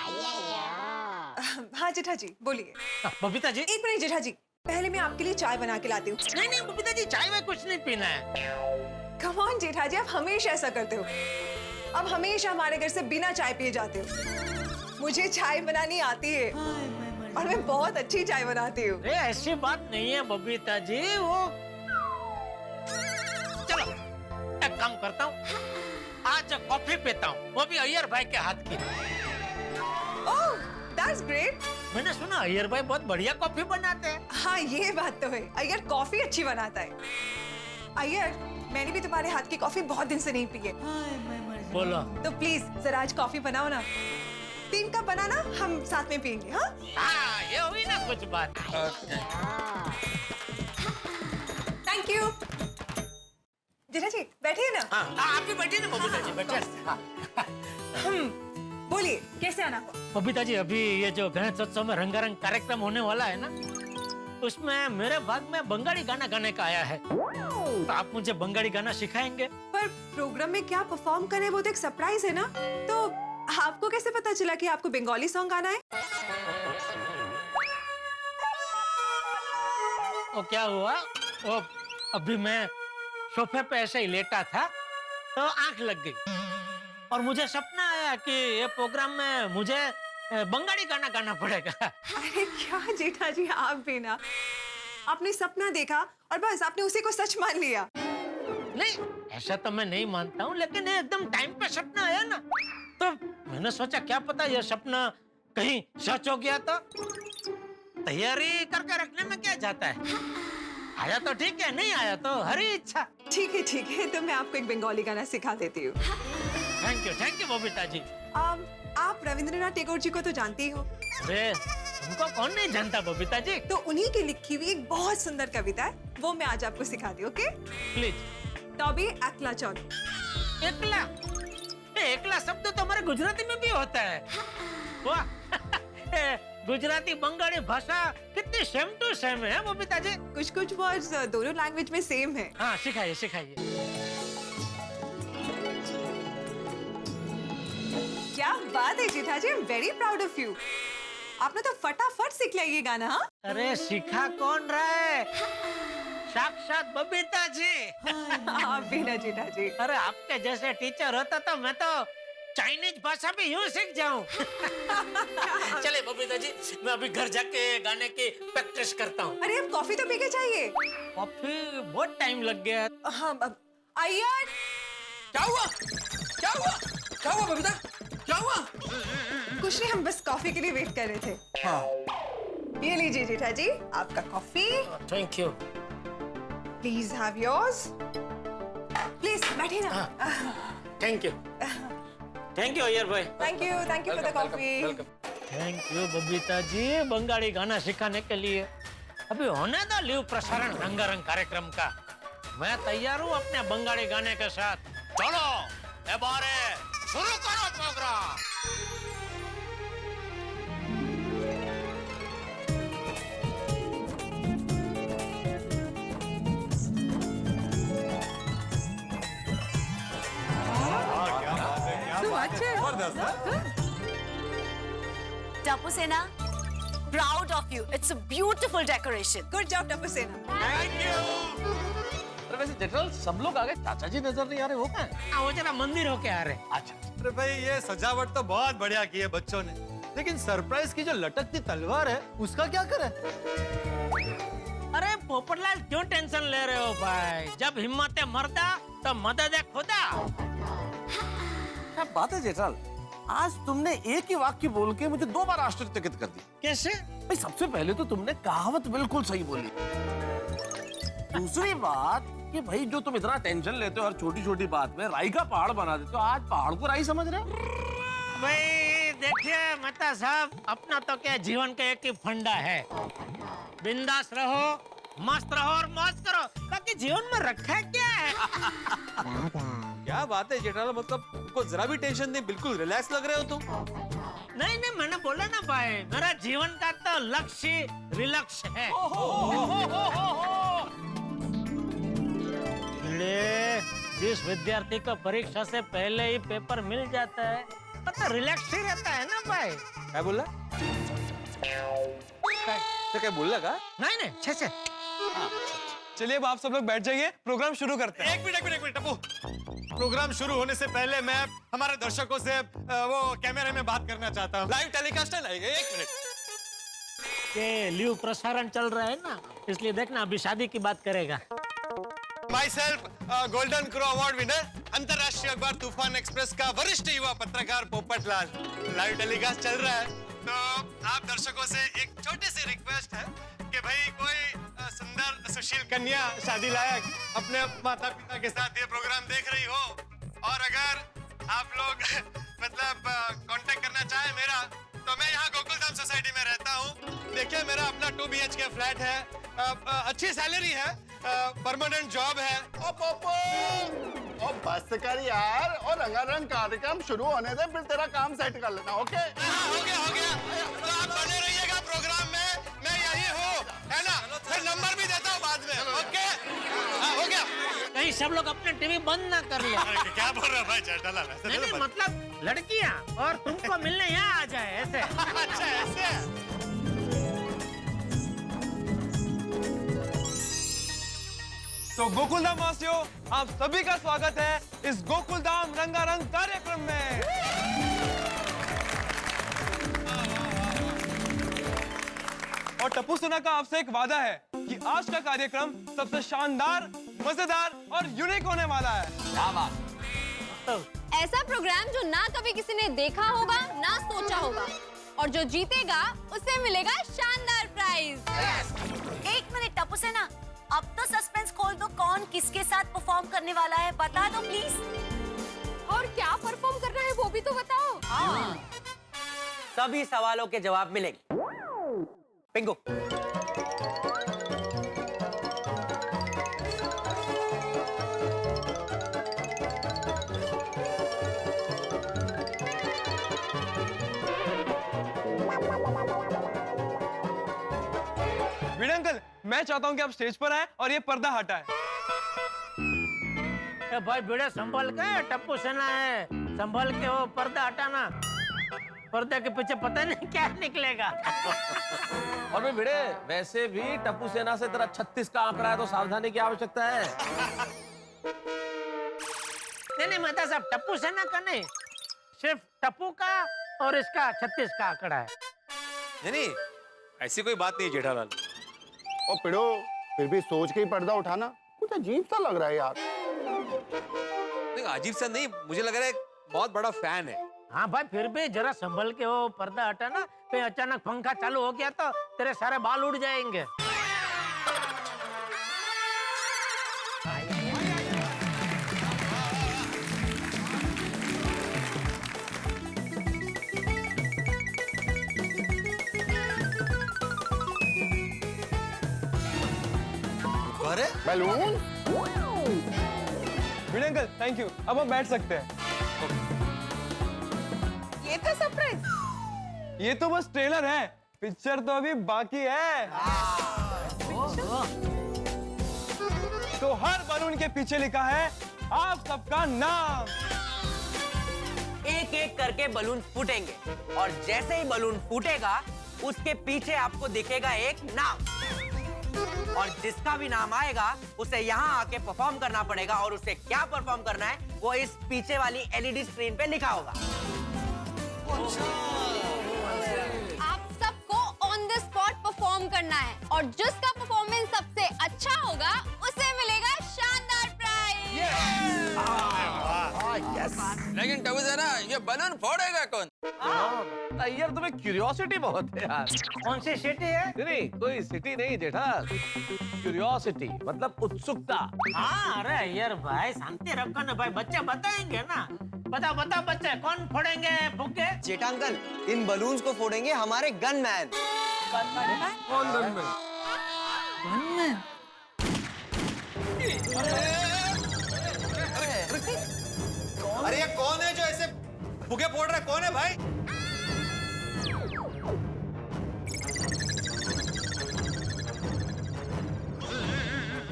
हाँ जेठा जी बोलिए। बबीता जी एक मिनट जेठा जी, पहले मैं आपके लिए चाय बना के लाती हूँ। नहीं नहीं बबीता जी, चाय में कुछ नहीं पीना है। कम ऑन जेठा जी, आप हमेशा ऐसा करते हो। अब हमेशा हमारे घर से बिना चाय पिए जाते हो। मुझे चाय बनानी आती है और मैं बहुत अच्छी चाय बनाती हूँ। ऐसी बात नहीं है बबीता जी, वो चलो एक काम करता हूँ, आज कॉफी पीता हूँ, वो भी अय्यर भाई के हाथ की। Oh that's great. मैंने सुना अय्यर भाई बहुत बढ़िया कॉफी बनाते हैं। हाँ ये बात तो है, अय्यर कॉफी अच्छी बनाता है। अय्यर मैंने भी तुम्हारे हाथ की कॉफी बहुत दिन से नहीं पी है। बोलो। तो प्लीज जरा आज कॉफी बनाओ ना, 3 कप बनाना, हम साथ में पियेंगे। हाँ हाँ ये हुई ना कुछ बात। Thank you. जेठा जी बैठिए ना। हाँ आप भी बैठिए ना बबीता जी, बैठिए। बोलिए कैसे आना हुआ? बबीता जी अभी ये जो गणेशोत्सव में रंगारंग कार्यक्रम होने वाला है ना, उसमें मेरे भाग में बंगाली गाना गाने का आया है, तो आप मुझे बंगाली गाना सिखाएंगे? पर प्रोग्राम में क्या परफॉर्म करें वो तो एक सरप्राइज है ना, तो आपको कैसे पता चला कि आपको बंगाली सॉन्ग गाना है? वो क्या हुआ, वो अभी मैं सोफे पे ऐसे ही लेटा था तो आंख लग गई और मुझे सपना आया कि ये प्रोग्राम में मुझे बंगाली गाना गाना पड़ेगा। अरे क्या जेठा जी, आप भी ना, आपने सपना देखा और बस आपने उसी को सच मान लिया। नहीं ऐसा तो मैं नहीं मानता हूँ, लेकिन ये एकदम टाइम पे सपना आया ना, तो मैंने सोचा क्या पता ये सपना कहीं सच हो गया तो तैयारी करके रखने में क्या जाता है। आया तो ठीक है, नहीं आया तो हरी इच्छा। ठीक है, तो मैं आपको एक बंगाली गाना सिखा देती हूँ। थैंक यू बबीता जी। आप रविंद्रनाथ टैगोर जी को तो जानती ही हो। अरे उनको कौन नहीं जानता बबीता जी। तो उन्हीं की लिखी हुई एक बहुत सुंदर कविता है, वो मैं आज आपको सिखाती हूँ। Okay please. तभी एकला चौन। एकला, एकला शब्द तो हमारे गुजराती में भी होता है। वाह गुजराती बंगाली भाषा कितनी सेम टू सेम है बबीता जी। कुछ वर्ड्स दोनों लैंग्वेज में सेम है। हाँ सिखाइए। क्या बात है Jetha ji, I am very proud of you. आपने तो फटाफट सीख लिया ये गाना। हाँ अरे सिखा कौन रहा है, साक्षात बबीता जी। आप भी ना जेठा जी। अरे आपके जैसे टीचर होता तो मैं तो चाइनीज भाषा भी यूं सीख जाऊं। चले बबीता जी, मैं अभी घर जाके गाने की प्रैक्टिस करता हूँ। अरे अब कॉफी तो पी के चाहिए। कॉफी बहुत टाइम लग गया। हाँ अय्यर। क्या हुआ बबीता, क्या हुआ? कुछ नहीं, हम बस कॉफी के लिए वेट कर रहे थे। हाँ ये लीजिए जेठा जी आपका coffee. Thank you. Please have yours. Please बैठिए ना। थैंक यू अय्यर भाई। Thank you for the coffee. Thank you Babita ji Bengali गाना सिखाने के लिए। अभी होने दो लीव प्रसारण रंगारंग कार्यक्रम का, मैं तैयार हूँ अपने बंगाली गाने के साथ। चलो एबारे शुरू करो प्रोग्राम। जबरदस्त। टप्पू सेना, proud of you. It's a beautiful decoration. Good job, Tappu सेना. अरे वैसे जेठालाल सब लोग आ गए, चाचा जी नजर नहीं आ रहे, हो क्या? वो जरा मंदिर होके आ रहे। अच्छा। अरे भाई ये सजावट तो बहुत बढ़िया की है बच्चों ने, लेकिन सरप्राइज की जो लटकती तलवार है उसका क्या करें? अरे पोपटलाल क्यों टेंशन ले रहे हो भाई? जब हिम्मत है मर्दा तो मदद है खुदा। क्या बात है जेठालाल, आज तुमने एक ही वाक्य बोल के मुझे 2 बार आश्चर्यचकित कर दिया। कैसे? भाई सबसे पहले तो तुमने कहावत बिल्कुल सही बोली। दूसरी बात कि भाई जो तुम इतना टेंशन लेते हो और छोटी छोटी बात में राई का पहाड़ बना देते हो, आज पहाड़ को राई समझ रहे हो? भाई देखिए मेहता साहब, अपना तो क्या जीवन का एक ही फंडा है, बिंदास रहो, मस्त रहो और मौज करो, बाकी जीवन में रखा है क्या है? क्या बात है जेठालाल, मतलब तुमको जरा भी टेंशन नहीं, बिल्कुल रिलैक्स लग रहे हो तुम। नहीं नहीं, मैंने बोला ना भाई, मेरा जीवन का तो लक्ष्य रिलक्ष है। जिस विद्यार्थी को परीक्षा से पहले ही पेपर मिल जाता है तो रिलैक्स ही रहता है ना भाई। क्या बोला? क्या बोल लगा? नहीं नहीं, अच्छे से। चलिए अब आप सब लोग बैठ जाइए, प्रोग्राम शुरू करते हैं। एक मिनट टप्पू, प्रोग्राम शुरू होने से पहले मैं हमारे दर्शकों से वो कैमरे में बात करना चाहता हूँ। लाइव टेलीकास्ट है, एक मिनट। ये लिव प्रसारण चल रहा है ना, इसलिए देखना अभी शादी की बात करेगा। My self golden crow award winner, अंतरराष्ट्रीय अखबार तूफान एक्सप्रेस का वरिष्ठ युवा पत्रकार पोपटलाल। लाइव टेलीकास्ट चल रहा है, तो आप दर्शकों से एक छोटी सी रिक्वेस्ट है कि भाई कोई सुंदर सुशील कन्या शादी लायक अपने माता पिता के साथ ये प्रोग्राम देख रही हो, और अगर आप लोग मतलब कांटेक्ट करना चाहे मेरा, तो मैं यहाँ गोकुलधाम सोसाइटी में रहता हूँ। देखिए मेरा अपना 2 BHK फ्लैट है, अच्छी सैलरी है, परमानेंट जॉब है। ओ बस कर यार, और रंगारंग कार्यक्रम शुरू होने दे, फिर तेरा काम सेट कर लेना। ओके? हो गया। तो आप बने रहिएगा प्रोग्राम में, मैं यही हूँ, है ना? फिर नंबर भी देता हूँ बाद में। ओके? हो गया। कहीं सब लोग अपने टीवी बंद ना कर ले। क्या बोल रहे हो भाई जेठालाल? नहीं, मतलब लड़कियाँ और तुमको मिलने यहाँ आ जाए ऐसे। अच्छा ऐसे? तो गोकुलधाम वासियों, आप सभी का स्वागत है इस गोकुलधाम रंगारंग कार्यक्रम में। और टप्पू सेना का आपसे एक वादा है कि आज का कार्यक्रम सबसे शानदार, मजेदार और यूनिक होने वाला है। क्या बात? ऐसा प्रोग्राम जो ना कभी किसी ने देखा होगा ना सोचा होगा, और जो जीतेगा उसे मिलेगा शानदार प्राइज। एक मिनट टप्पू सेना, अब तो सस्पेंस खोल दो, कौन किसके साथ परफॉर्म करने वाला है बता दो प्लीज। और क्या परफॉर्म करना है वो भी तो बताओ। सभी सवालों के जवाब मिलेंगे। पिंगो। वीड अंकल, मैं चाहता हूँ कि आप स्टेज पर आए और ये पर्दा हटाएं। भाई बेड़ा संभल के, टप्पू सेना है, संभल के वो पर्दा हटाना, पर्दे के पीछे पता नहीं क्या निकलेगा। और मैं भिड़े, वैसे भी टप्पू सेना से तेरा 36 का आंकड़ा है, तो सावधानी की आवश्यकता है। नहीं मेहता साहब, टप्पू सेना का नहीं, सिर्फ टप्पू का और इसका 36 का आंकड़ा है। नहीं, ऐसी कोई बात नहीं जेठालाल। ओ पिड़ो, फिर भी सोच के ही पर्दा उठाना, कुछ अजीब सा लग रहा है यार। नहीं, अजीब सा नहीं, मुझे लग रहा है बहुत बड़ा फैन है। हाँ भाई, फिर भी जरा संभल के वो पर्दा हटाना, कहीं अचानक पंखा चालू हो गया तो तेरे सारे बाल उड़ जाएंगे। अरे balloon. Weed uncle, thank you, अब हम बैठ सकते हैं। ये तो सरप्राइज। ये तो बस ट्रेलर है, पिक्चर तो अभी बाकी है। तो हर बलून के पीछे लिखा है आप सबका नाम। एक एक करके बलून फूटेंगे और जैसे ही बलून फूटेगा उसके पीछे आपको दिखेगा एक नाम और जिसका भी नाम आएगा उसे यहाँ आके परफॉर्म करना पड़ेगा और उसे क्या परफॉर्म करना है वो इस पीछे वाली एलईडी स्क्रीन पे लिखा होगा। आप सबको ऑन द स्पॉट परफॉर्म करना है और जिसका परफॉर्मेंस सबसे अच्छा होगा उसे मिलेगा शानदार प्राइज। लेकिन टबूसेना ये बलून फोड़ेगा कौन? यार तुम्हें क्यूरियोसिटी बहुत है यार। कौन सी सिटी है? नहीं कोई सिटी नहीं जेठा, क्यूरियोसिटी मतलब उत्सुकता। हाँ अरे यार भाई शांति रखो ना भाई, बच्चे बताएंगे ना। बता बता बच्चे कौन फोड़ेंगे फुग्गे? जेठा अंकल, इन बलून्स को फोड़ेंगे हमारे गनमैन। कौन गनमैन? गनमैन? अरे ये कौन है जो ऐसे फुगे फोड़ रहा है? कौन है भाई?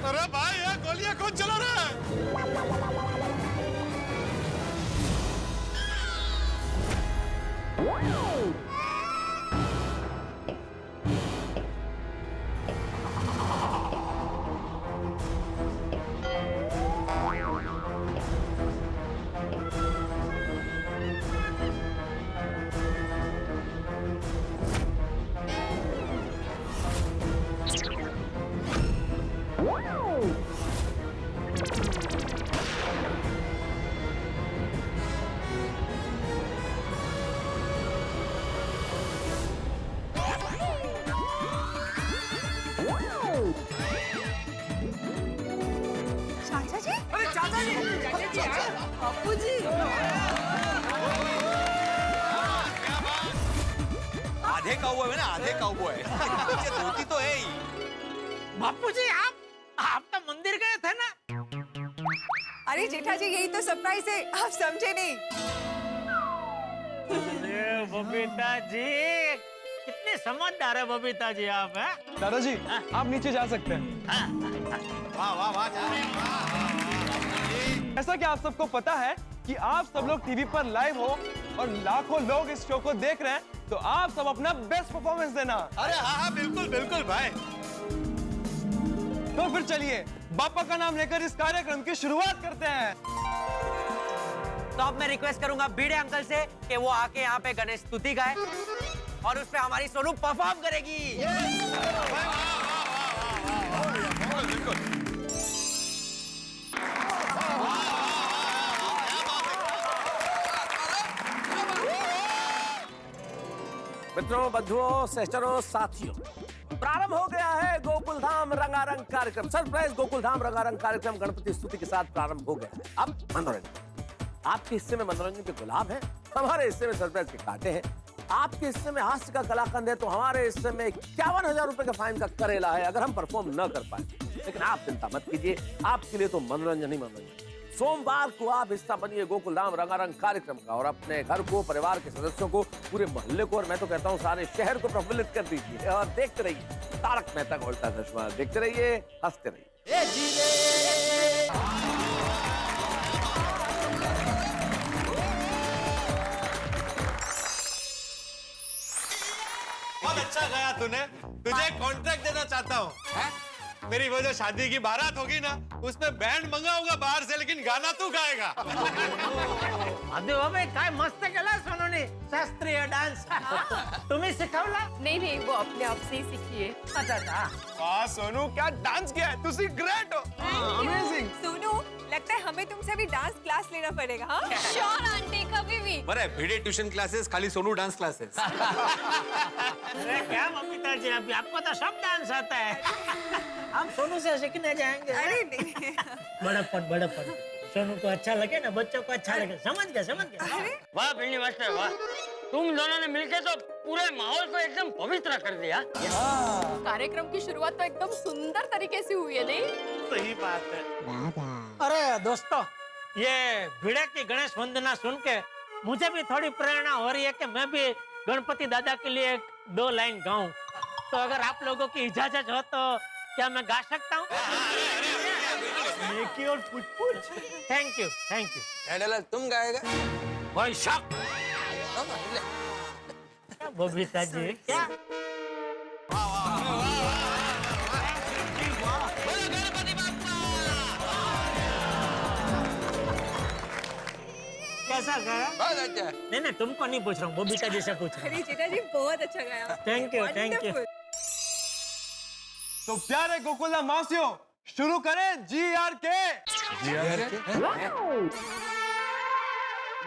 अरे भाई ये गोलियां कौन चला रहा है? चाचा जी, अरे चाचा जी, बापू जी, आधे काउबॉय है ना, आधे काउबॉय। ये धोती तो है ही। बापू जी आप तो मंदिर गए थे ना? अरे जेठा जी यही तो सरप्राइज है, आप समझे नहीं। अरे बबीता जी कितने समझदार है बबीता जी आप हैं? दादाजी आप नीचे जा सकते हैं। वाह वाह वाह जा रहे हैं। ऐसा कि आप सबको पता है कि आप सब लोग टीवी पर लाइव हो और लाखों लोग इस शो को देख रहे हैं, तो आप सब अपना बेस्ट परफॉर्मेंस देना। अरे हाँ हाँ बिल्कुल बिल्कुल भाई। तो फिर चलिए बापा का नाम लेकर इस कार्यक्रम की शुरुआत करते हैं। तो अब मैं रिक्वेस्ट करूंगा भिड़े अंकल से कि वो आके यहाँ पे गणेश स्तुति गाए और उस पे हमारी सोनू परफॉर्म करेगी। मित्रों, बंधुओं, सहचरों, साथियों, प्रारंभ हो गया है गोकुल धाम रंगारंग कार्यक्रम। सरप्राइज गोकुल धाम रंगारंग कार्यक्रम गणपति स्तुति के साथ प्रारंभ हो गया है। अब मनोरंजन। आपके हिस्से में मनोरंजन के गुलाब हैं, हमारे हिस्से में सरप्राइज के कांटे हैं। आपके हिस्से में हास्य का कलाकंद है, तो हमारे हिस्से में 51,000 रुपए का फाइन का करेला है अगर हम परफॉर्म न कर पाए। लेकिन आप चिंता मत कीजिए, आपके लिए तो मनोरंजन ही मनोरंजन। सोमवार को आप हिस्सा बनिए गोकुलधाम रंगारंग कार्यक्रम का और अपने घर को, परिवार के सदस्यों को, पूरे मोहल्ले को और मैं तो कहता हूँ सारे शहर को प्रफुल्लित कर दीजिए। और देखते रहिए तारक मेहता का उल्टा चश्मा, देखते रहिए, हंसते रहिए। बहुत अच्छा गाया तूने, तुझे कॉन्ट्रैक्ट देना चाहता हूँ। मेरी वो जो शादी की बारात होगी ना, उसमें बैंड मंगाऊंगा बाहर से, लेकिन गाना तू गाएगा। अरे बाबा काय मस्त केला सोनूने शास्त्रीय डान्स। तुम्ही शिकवला? नहीं नहीं, वो अपने आप से ही सीखी है। अच्छा अच्छा। वाह सोनू, क्या डांस किया है, तुसी ग्रेट हो, अमेजिंग। सोनू, लगता है हमें तुमसे भी डांस क्लास लेना पड़ेगा। हाँ श्योर आंटी, कभी भी। बरं भिडे ट्यूशन क्लासेस, खाली सोनू डांस क्लासेस। अरे क्या बबीता जी, अभी आपको तो सब डांस आता है। हम सोनू से सीखने जाएंगे। अरे नहीं। बड़प्पन सोनू को अच्छा लगे ना, बच्चों को अच्छा लगे। समझ गए। वाह भिंडी मास्टर वाह, तुम दोनों ने मिलकर तो पूरे माहौल को एकदम पवित्र कर दिया। कार्यक्रम की शुरुआत तो एकदम सुंदर तरीके से हुई है, नहीं? सही बात है। अरे दोस्तों, ये भिड़े की गणेश वंदना सुन के मुझे भी थोड़ी प्रेरणा हो रही है कि मैं भी गणपति दादा के लिए 2 लाइन गाऊं। तो अगर आप लोगों की इजाजत हो तो क्या मैं गा सकता हूँ? Thank you. तुम गाएगा? भाई शक बबीता जी क्या कैसा गाया? बहुत अच्छा। नहीं तुमको नहीं पूछ रहा हूँ, बबीता जी से पूछ रहा हूँ। अरे जीजा जी बहुत अच्छा गाया। Thank you thank you. तो प्यारे गोकुलधाम वासियों, शुरू करें GRK।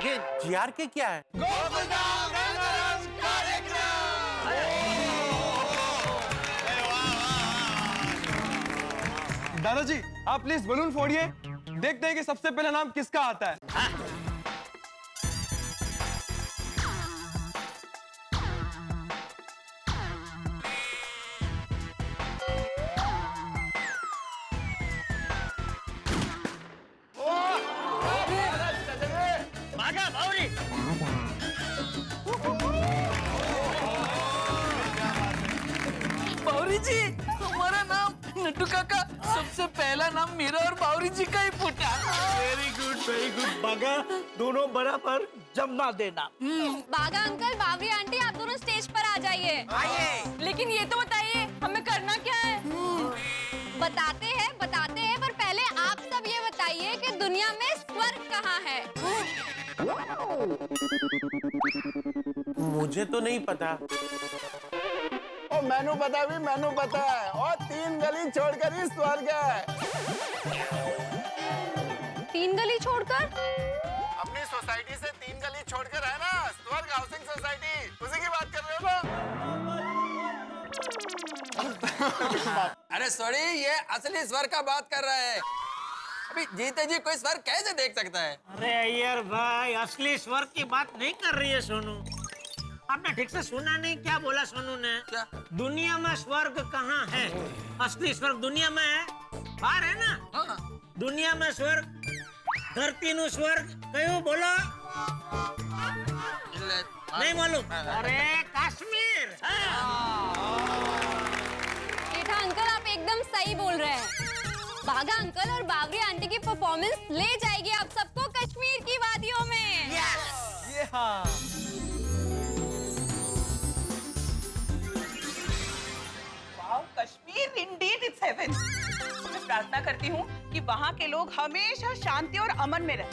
ये GRK क्या है? गोकुलधाम रंगारंग कार्यक्रम। दादाजी आप प्लीज बलून फोड़िए, देखते हैं कि सबसे पहला नाम किसका आता है। भागा बावरी। बावरी जी हमारा नाम नट्टू काका, सबसे पहला नाम मेरा और बावरी जी का ही फूटा। वेरी गुड बागा, दोनों बराबर जमा देना। बागा अंकल, बावरी आंटी, आप दोनों स्टेज पर आ जाइए। आइए। लेकिन ये तो बताइए हमें करना क्या है? बताते हैं पर पहले आप सब ये बताइए कि दुनिया में स्वर्ग कहाँ है? मुझे तो नहीं पता। ओ मैनू पता भी, मैनू पता है। और 3 गली छोड़कर ही स्वर्ग है। 3 गली छोड़कर? अपनी सोसाइटी से 3 गली छोड़कर है ना, स्वर्ग हाउसिंग सोसाइटी, उसी की बात कर रहे हो ना? अरे सॉरी, ये असली स्वर का बात कर रहा है। अभी जीते जी कोई स्वर कैसे देख सकता है? अरे अय्यर भाई, असली स्वर्ग की बात नहीं कर रही है सोनू। आपने ठीक से सुना नहीं, क्या बोला सोनू ने? क्या? दुनिया में स्वर्ग कहाँ है? असली स्वर्ग दुनिया में है, बाहर है ना? हाँ। दुनिया में स्वर्ग, धरती नु स्वर्ग क्यों बोलो? नहीं मालूम? अरे कश्मीर। जेठा अंकल आप एकदम सही बोल रहे हैं। बागा अंकल और बावरी आंटी की परफॉर्मेंस ले जाएगी आप सबको कश्मीर की वादियों में। ये हाँ। Wow, Kashmir indeed it's heaven. मैं प्रार्थना करती हूँ कि वहाँ के लोग हमेशा शांति और अमन में रहें।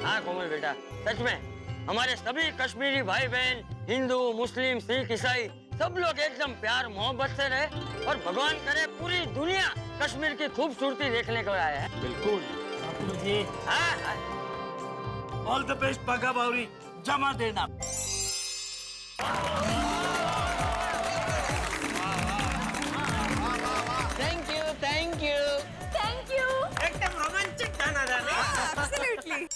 हाँ कोमल बेटा, सच में हमारे सभी कश्मीरी भाई बहन, हिंदू, मुस्लिम, सिख, ईसाई, सब लोग एकदम प्यार मोहब्बत से रहे और भगवान करे पूरी दुनिया कश्मीर की खूबसूरती देखने को आया है। बिल्कुल जी। ऑल द बेस्ट बागा बावरी, जमा देना। Thank you thank you thank you. एकदम रोमांचिक गाना था ना? एब्सोल्युटली।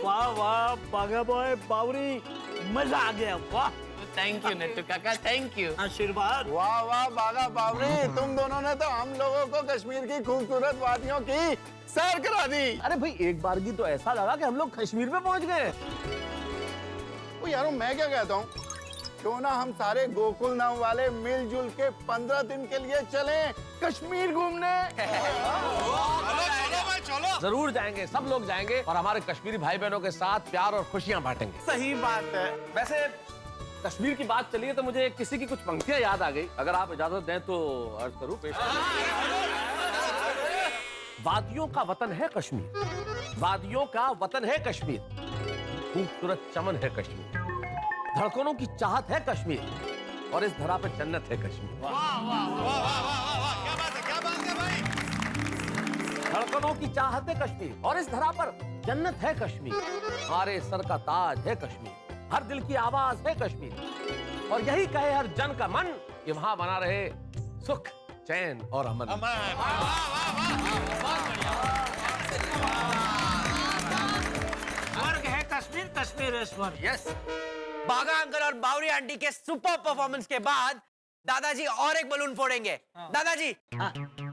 वाह वाह बागा बॉय बावरी, मजा आ गया। वाह थैंक यू नट्टू काका, थैंक यू। आशीर्वाद। वाह वाह बागा बावरी, तुम दोनों ने तो हम लोगों को कश्मीर की खूबसूरत वादियों की सैर करा दी। अरे भाई एक बार की तो ऐसा लगा कि हम लोग कश्मीर में पहुंच गए। ओ यारो मैं क्या कहता हूँ, क्यों ना हम सारे गोकुलधाम वाले मिलजुल के 15 दिन के लिए चलें कश्मीर घूमने। जरूर जाएंगे, सब लोग जाएंगे और हमारे कश्मीरी भाई बहनों के साथ प्यार और खुशियां बांटेंगे। सही बात है। वैसे कश्मीर की बात चली है तो मुझे किसी की कुछ पंक्तियां याद आ गई, अगर आप इजाजत दें तो अर्ज करूं, पेश करूं। वादियों का वतन है कश्मीर, वादियों का वतन है कश्मीर, खूबसूरत चमन है कश्मीर, धड़कनों की चाहत है कश्मीर और इस धरा पे जन्नत है कश्मीर। धड़कनों की चाहत है कश्मीर और इस धरा पर जन्नत है कश्मीर, हमारे सर का ताज है कश्मीर, हर दिल की आवाज है कश्मीर और यही कहे हर जन का मन कि वहां बना रहे सुख, चैन और अमन। स्वर्ग है कश्मीर, कश्मीर है स्वर्ग। यस। बागा अंकल और बावरी आंटी के सुपर परफॉर्मेंस के बाद दादाजी और एक बलून फोड़ेंगे। दादाजी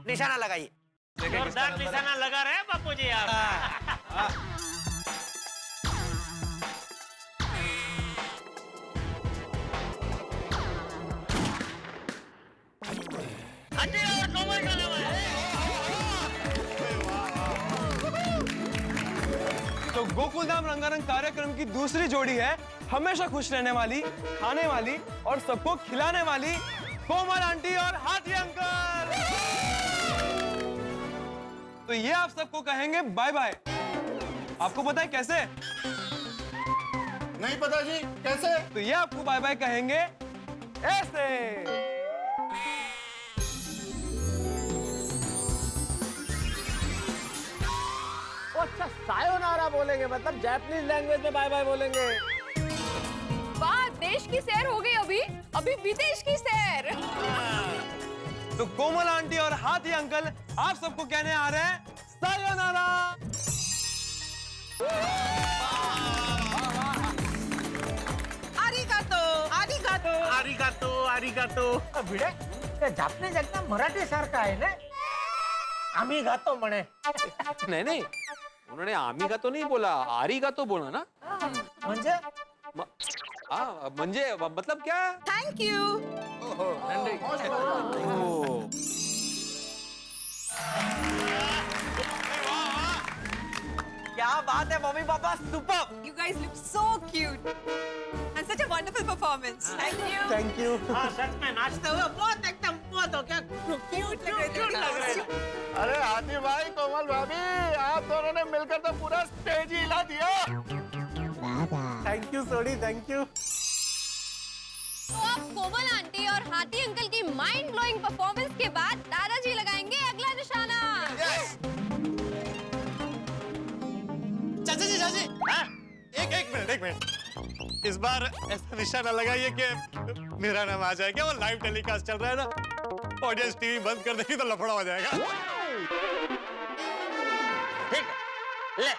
निशाना लगाइए। जोरदार निशाना लगा रहे हैं बापूजी आप। गोकुलधाम रंगारंग कार्यक्रम की दूसरी जोड़ी है हमेशा खुश रहने वाली, खाने वाली और सबको खिलाने वाली कोमल आंटी और हाथी अंकल। तो ये आप सबको कहेंगे बाय बाय। आपको पता है कैसे? नहीं पता जी, कैसे? तो ये आपको बाय बाय कहेंगे ऐसे। अच्छा सायोनारा बोलेंगे, मतलब जापानीज लैंग्वेज में बाय बाय बोलेंगे। वाह, देश की सैर हो गई अभी अभी विदेश की सैर। तो कोमल आंटी और हाथी अंकल आप सबको कहने आ रहे हैं सायोनारा। आरिगातो आरिगातो आरिगातो आरिगातो। भिडे ते जापनीज एकदम मराठी सारखा आहे ना। आम्ही गातो म्हणे। नहीं नहीं, उन्होंने आमी का तो नहीं बोला, आरी का तो बोला ना। म्हणजे म्हणजे मतलब क्या? Thank you. क्या बात है mummy papa, super. You guys look so cute and such a wonderful performance. Thank you. Thank you. हाँ सच में नाचते हुए बहुत एकदम बहुत हो क्या Cute लग रहे थे। अरे हाथी भाई, कोमल भाभी, आप दोनों ने मिलकर तो पूरा स्टेज ही हिला दिया। Thank you Sodhi, thank you. तो अब कोमल आंटी और हाथी अंकल की माइंड ब्लोइंग परफॉर्मेंस के बाद दादाजी लगाएंगे अगला निशाना। चाचा जी, एक मिनट। इस बार ऐसा निशाना लगाइए कि मेरा नाम आ जाए। क्या वो लाइव टेलीकास्ट चल रहा है ना, ऑडियंस टीवी बंद कर देगी तो लफड़ा हो जाएगा। ठीक है, ले। ये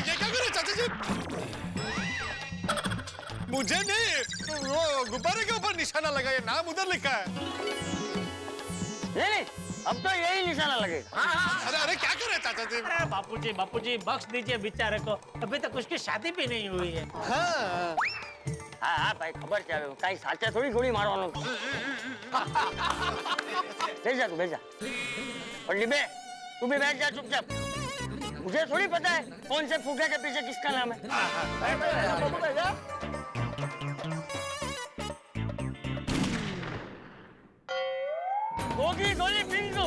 क्या कर रहे चाचा जी? मुझे नहीं, वो गुब्बारे के ऊपर निशाना लगाइए, नाम उधर लिखा है। ले, अब तो यही निशाना लगेगा। अरे अरे क्या कर रहे चाचा जी? अरे बापूजी बख्श दीजिए बेचारे को, अभी तक उसकी शादी भी नहीं हुई है। हाँ भाई, खबर क्या है, कहीं साचे थोड़ी मारवानो। भेज जा। और लिबे, तू भी बैठ जा चुपचाप। मुझे थोड़ी पता है कौन से फूफे के पीछे किसका नाम है। गोगी गोली पिंकू।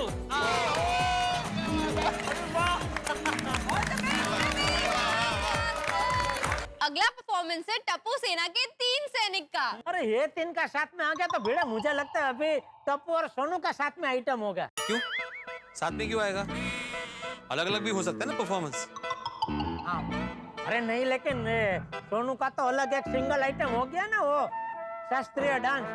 अगला परफॉर्मेंस है टप्पू सेना के 3 सैनिक का। अरे ये 3 का साथ में आ गया तो भिड़ा, मुझे लगता है अभी टप्पू और सोनू का साथ में आइटम होगा। क्यों? साथ में क्यों आएगा? अलग अलग भी हो सकता है ना परफॉर्मेंस। हाँ, अरे नहीं, लेकिन सोनू का तो अलग एक सिंगल आइटम हो गया ना, वो शास्त्रीय डांस,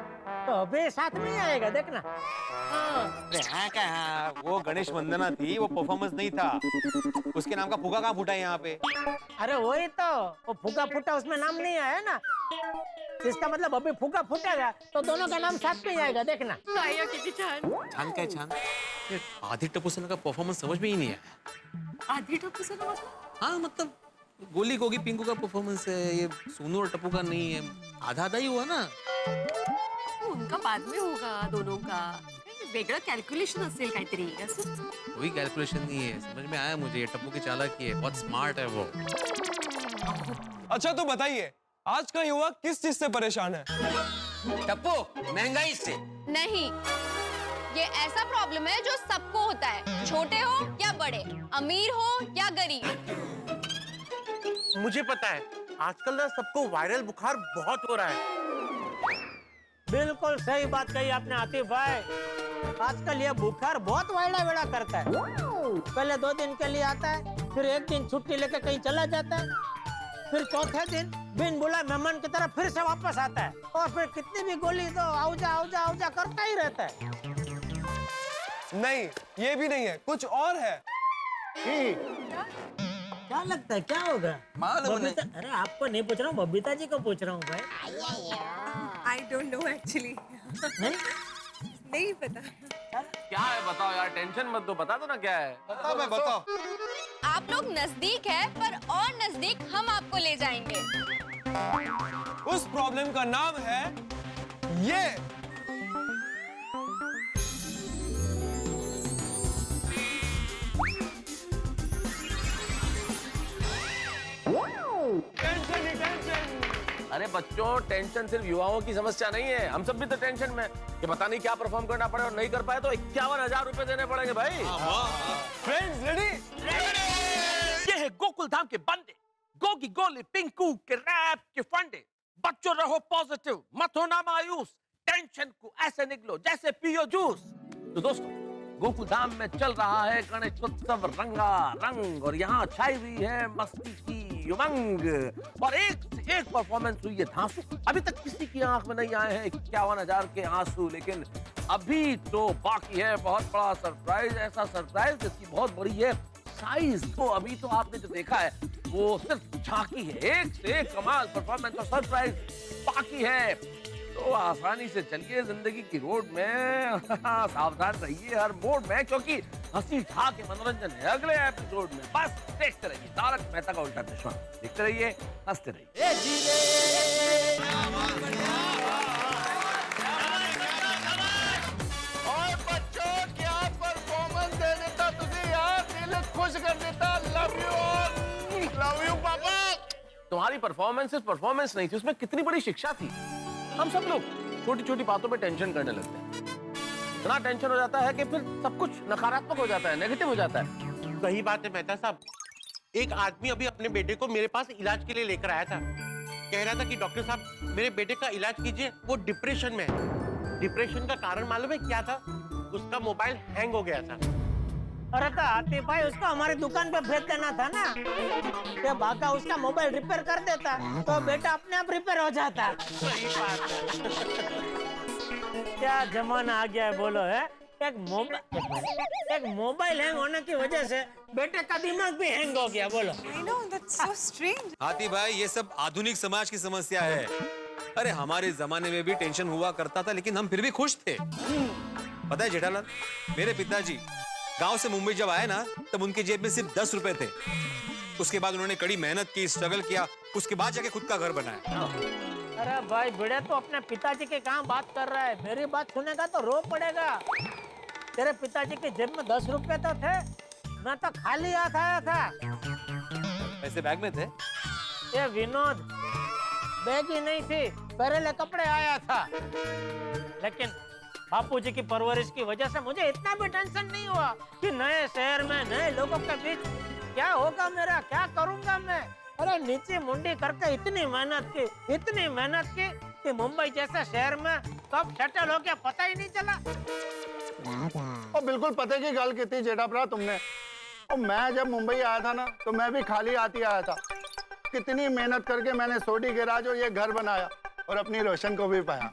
तो अभी साथ में ही आएगा, देखना। अरे हाँ क्या, हाँ, वो गणेश वंदना थी, वो परफॉर्मेंस नहीं था। उसके नाम का फुगा कहाँ फूटा है यहाँ पे? अरे वही तो, वो फुगा फूटा, उसमें नाम नहीं आया ना, इसका मतलब अभी फुगा फूटेगा तो दोनों का नाम साथ में ही आएगा, देखना। छान क्या छान? ये आधी टप्पू सेना का परफॉर्मेंस समझ में ही नहीं आया। आधी टप्पू सेना मतलब? हाँ मतलब गोली गोगी पिंकू का परफॉर्मेंस है, ये सोनू और टप्पू का नहीं है, आधा ही हुआ ना। उनका बाद में होगा दोनों का, वेगळं कॅल्क्युलेशन असेल काहीतरी असं। कोई कैलकुलेशन नहीं है, समझ में आया मुझे, ये टप्पू की चालाकी है, बहुत स्मार्ट है वो। अच्छा तो बताइए, आज का युवा किस चीज से परेशान है? टप्पू, महंगाई से। नहीं, ये ऐसा प्रॉब्लम है जो सबको होता है, छोटे हो या बड़े, अमीर हो या गरीब। मुझे पता है, आजकल ना सबको वायरल बुखार बहुत हो रहा है। बिल्कुल सही बात कही आपने आतिफ भाई, आजकल ये बुखार बहुत वेड़ा करता है। पहले 2 दिन के लिए आता है, फिर 1 दिन छुट्टी लेके कहीं चला जाता है, फिर चौथे दिन बिन बुलाए मेहमान की तरह फिर से वापस आता है, और फिर कितनी भी गोली तो आओ जा करता ही रहता है। नहीं, ये भी नहीं है, कुछ और है। क्या लगता है, क्या होगा? मालूम नहीं। अरे आपको नहीं पूछ रहा हूँ, बबीता जी को पूछ रहा हूँ भाई। I don't know actually. नहीं पता। क्या है बताओ यार, टेंशन मत दो, बता दो ना क्या है। बताओ। आप लोग नजदीक है, पर और नजदीक हम आपको ले जाएंगे। उस प्रॉब्लम का नाम है ये। टेंशन ही टेंशन। अरे बच्चों, टेंशन सिर्फ युवाओं की समस्या नहीं है, हम सब भी तो टेंशन में कि पता नहीं क्या परफॉर्म करना पड़े और नहीं कर पाए तो 51,000 रुपए देने पड़ेंगे भाई। Friends ready? ये है गोकुल धाम के बंदे, गोगी गोली पिंकू के रैप के फंडे। बच्चों रहो पॉजिटिव, मत होना मायूस, टेंशन को ऐसे निकलो जैसे पियो जूस। तो दोस्तों, गोकुल धाम में चल रहा है गणेश उत्सव रंगा रंग और यहाँ छाई हुई है मस्ती की उमंग और एक से एक परफॉर्मेंस हुई है धांसू। अभी तक किसी की आंख में नहीं आए हैं 51,000 के आंसू, लेकिन अभी तो बाकी है बहुत बड़ा सरप्राइज। ऐसा सरप्राइज जिसकी बहुत बड़ी है साइज। तो अभी तो आपने जो देखा है वो सिर्फ झांकी है, एक से एक कमाल परफॉर्मेंस और सरप्राइज बाकी है। तो आसानी से चलिए जिंदगी की रोड में, सावधान रहिए हर मोड में, क्योंकि हंसी ठाके मनोरंजन है अगले एपिसोड में। बस देखते रहिए तारक मेहता का उल्टा चश्मा, देखते रहिए, हंसते रहिए। और बच्चों, क्या परफॉर्मेंस दे देता तुझे यार, दिल खुश कर देता। लव यू पापा। तुम्हारी परफॉर्मेंस सिर्फ परफॉर्मेंस नहीं थी, उसमें कितनी बड़ी शिक्षा थी। हम सब लोग छोटी छोटी बातों पे टेंशन करने लगते हैं, इतना टेंशन हो जाता है कि फिर सब कुछ नकारात्मक हो जाता है, नेगेटिव हो जाता है। सही बात है मेहता साहब। एक आदमी अभी अपने बेटे को मेरे पास इलाज के लिए लेकर आया था। कह रहा था कि डॉक्टर साहब मेरे बेटे का इलाज कीजिए, वो डिप्रेशन में है। डिप्रेशन का कारण मालूम है क्या था? उसका मोबाइल हैंग हो गया था। अरे तो आतिफ भाई, उसको हमारी दुकान पे भेज देना था ना, कि बाका उसका मोबाइल रिपेयर कर देता तो बेटा अपने आप रिपेयर हो जाता। सही बात है। क्या जमाना आ गया है बोलो है। एक मोबाइल हैंग होने की वजह से बेटे का दिमाग भी हैंग हो गया बोलो। I know, that's so strange. हाथी भाई, ये सब आधुनिक समाज की समस्या है। अरे हमारे जमाने में भी टेंशन हुआ करता था, लेकिन हम फिर भी खुश थे। पता है जेठालाल, मेरे पिताजी गांव से मुंबई जब आए ना, तब उनकी जेब में सिर्फ 10 रुपए थे। उसके बाद उन्होंने कड़ी मेहनत की, स्ट्रगल किया, उसके बाद जाके खुद का घर बनाया। अरे भाई, बेड़े तो अपने पिताजी के कहाँ बात कर रहा है, मेरी बात सुनेगा तो रो पड़ेगा। तेरे पिताजी के जेब में 10 रुपए तो थे, मैं तो खाली हाथ आया था। पैसे बैग में थे? ये विनोद, बैग ही नहीं थी, पहले कपड़े आया था। लेकिन बापूजी की परवरिश की वजह से मुझे इतना भी टेंशन नहीं हुआ कि नए शहर में नए लोगों के बीच क्या होगा मेरा, क्या करूंगा मैं। अरे नीचे मुंडी करके इतनी मेहनत की कि मुंबई जैसे शहर में कब सेटल हो गया पता ही नहीं चला। और बिल्कुल पते की गल की थी जेठा भरा तुमने। और मैं जब मुंबई आया था ना, तो मैं भी खाली हाथ ही आया था। कितनी मेहनत करके मैंने सोडी गैराज और ये घर बनाया और अपनी रोशन को भी पाया।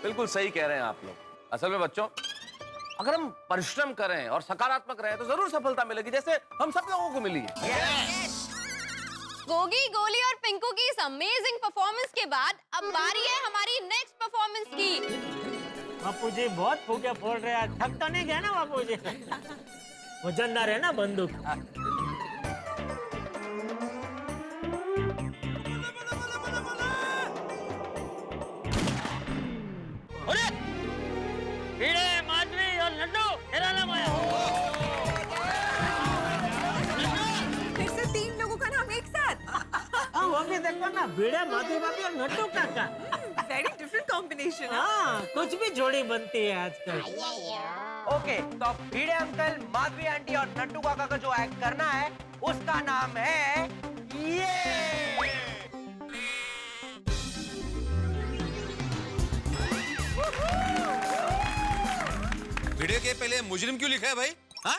बिल्कुल सही कह रहे हैं आप लोग। असल में बच्चों, अगर हम परिश्रम करें और सकारात्मक रहें तो जरूर सफलता मिलेगी, जैसे हम सब लोगों को मिली है। गोगी, गोली और पिंकू की इस अमेजिंग परफॉर्मेंस के बाद अब बारी है हमारी नेक्स्ट परफॉर्मेंस की। बापूजी बहुत फूके फोड़ रहे हैं, थक तो नहीं गया ना बापूजी? वजनदार है ना बंदूक। अरे हीरे, माधवी और लड्डू, तेरा नाम आया। फिर से 3 लोगों का नाम एक साथ। हाँ, वो भी देखो ना, भिड़े, माधवी भाभी और लड्डू काका। Very different combination. हाँ, कुछ भी जोड़ी बनती है आजकल। ओके, तो अब भिड़े अंकल, माधवी आंटी और नट्टू काका का जो एक्ट करना है उसका नाम है ये। वीडियो के पहले मुजरिम क्यों लिखा है भाई? हाँ?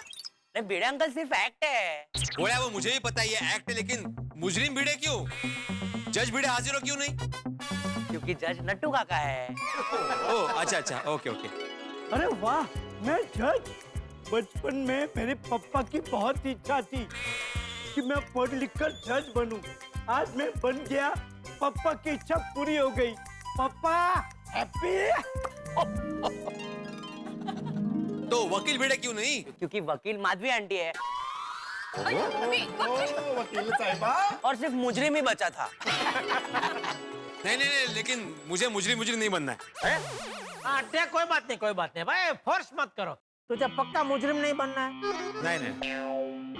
नहीं, भिड़े अंकल सिर्फ एक्ट है। बोला वो मुझे भी पता है ये एक्ट है, लेकिन मुजरिम भिड़े क्यों? जज भिड़े हाजिर हो क्यों नहीं? क्योंकि जज नट्टू काका है। ओह अच्छा, ओके। अरे वाह, मैं जज। बचपन में मेरे पापा की बहुत इच्छा थी कि मैं पढ़ लिख कर जज बनूं। आज मैं बन गया, पापा की इच्छा पूरी हो गई। पापा हैप्पी? तो वकील भिड़े क्यों नहीं? क्योंकि वकील माधवी आंटी है। वकील साहिबा। और सिर्फ मुजरिम ही बचा था। नहीं, लेकिन मुझे मुजरिम नहीं बनना है। हाँ, कोई बात नहीं भाई, फोर्स मत करो। तुझे पक्का मुजरिम नहीं बनना है? नहीं।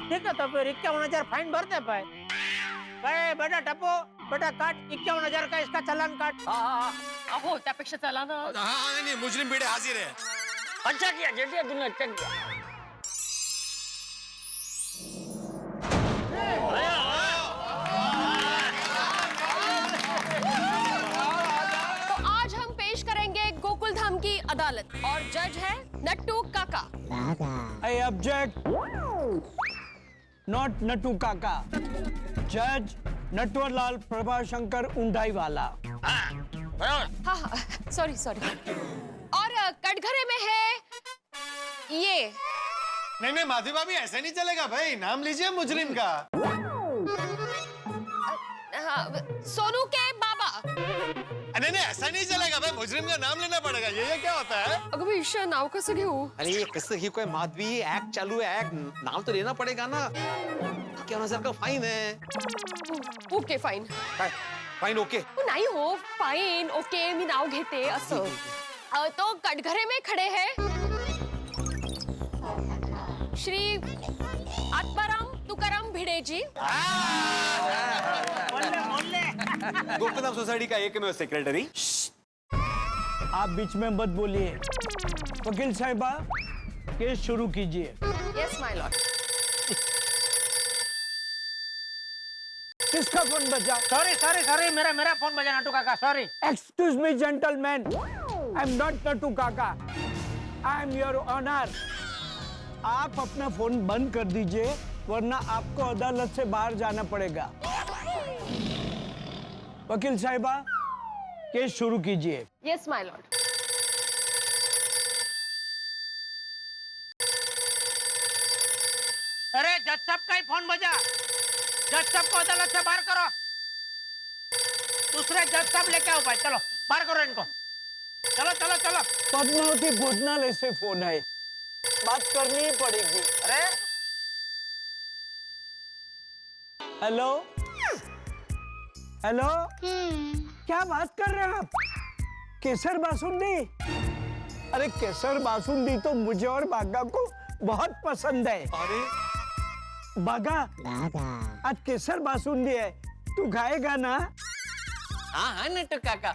ठीक है, तो फिर 51,000 फाइन भर दे भाई। बेटा टप्पू, बेटा काट 51,000 का इसका चालान काट। अहो त्यापेक्षा चला ना। हाँ नहीं मुजरिम भिड़े हाजिर है। अच्छा किया जेठिया, तूने अच्छा किया। तो आज हम पेश करेंगे गोकुल धाम की अदालत और जज है नट्टू काका। आई ऑब्जेक्ट, नॉट नट्टू काका, जज नटवरलाल प्रभाशंकर उंडाई वाला। हाँ सॉरी और कटघरे में है ये। नहीं माधवी भाभी ऐसे नहीं चलेगा भाई, नाम लीजिए मुजरिम का। हाँ, सोनू के बाबा। नहीं ऐसा नहीं चलेगा भाई, मुजरिम का नाम लेना पड़ेगा। ये क्या होता है? अगं बाई, ईशा नाव कसं घेऊ? अरे ये कसं ही कोई माधवी एक्ट चालू है, एक्ट नाम तो लेना पड़ेगा ना। 51,000 का फाइन है। Okay fine. Fine okay? नाही हो, फाइन ओके मी नाव घेते असं। तो कटघरे में खड़े हैं श्री आत्माराम तुकाराम भिड़े जी। गोकुलधाम सोसाइटी का एकमेव सेक्रेटरी। आप बीच में मत बोलिए। वकील साहिबा, केस शुरू कीजिए। Yes my Lord. किसका फोन बजा? सॉरी, मेरा फोन बजा नट्टू काका, sorry. Excuse me gentleman, I am not Nattu काका, आई एम योर ऑनर। आप अपना फोन बंद कर दीजिए, वरना आपको अदालत से बाहर जाना पड़ेगा। वकील साहिबा, केस शुरू कीजिए। Yes my Lord. अरे जज साहब का ही फोन बजा, जज साहब को अदालत से बाहर करो। दूसरे जज साहब लेके आओ भाई, चलो बाहर करो इनको। चलो। पद्मावती भोजनालय से फोन है, बात करनी ही पड़ेगी। अरे हेलो, क्या बात कर रहे हैं आप? केसर बासुंदी? अरे केसर बासुंदी तो मुझे और बागा को बहुत पसंद है। अरे बागा, आज केसर बासुंदी है, तू खाएगा ना? हाँ नट्टू काका।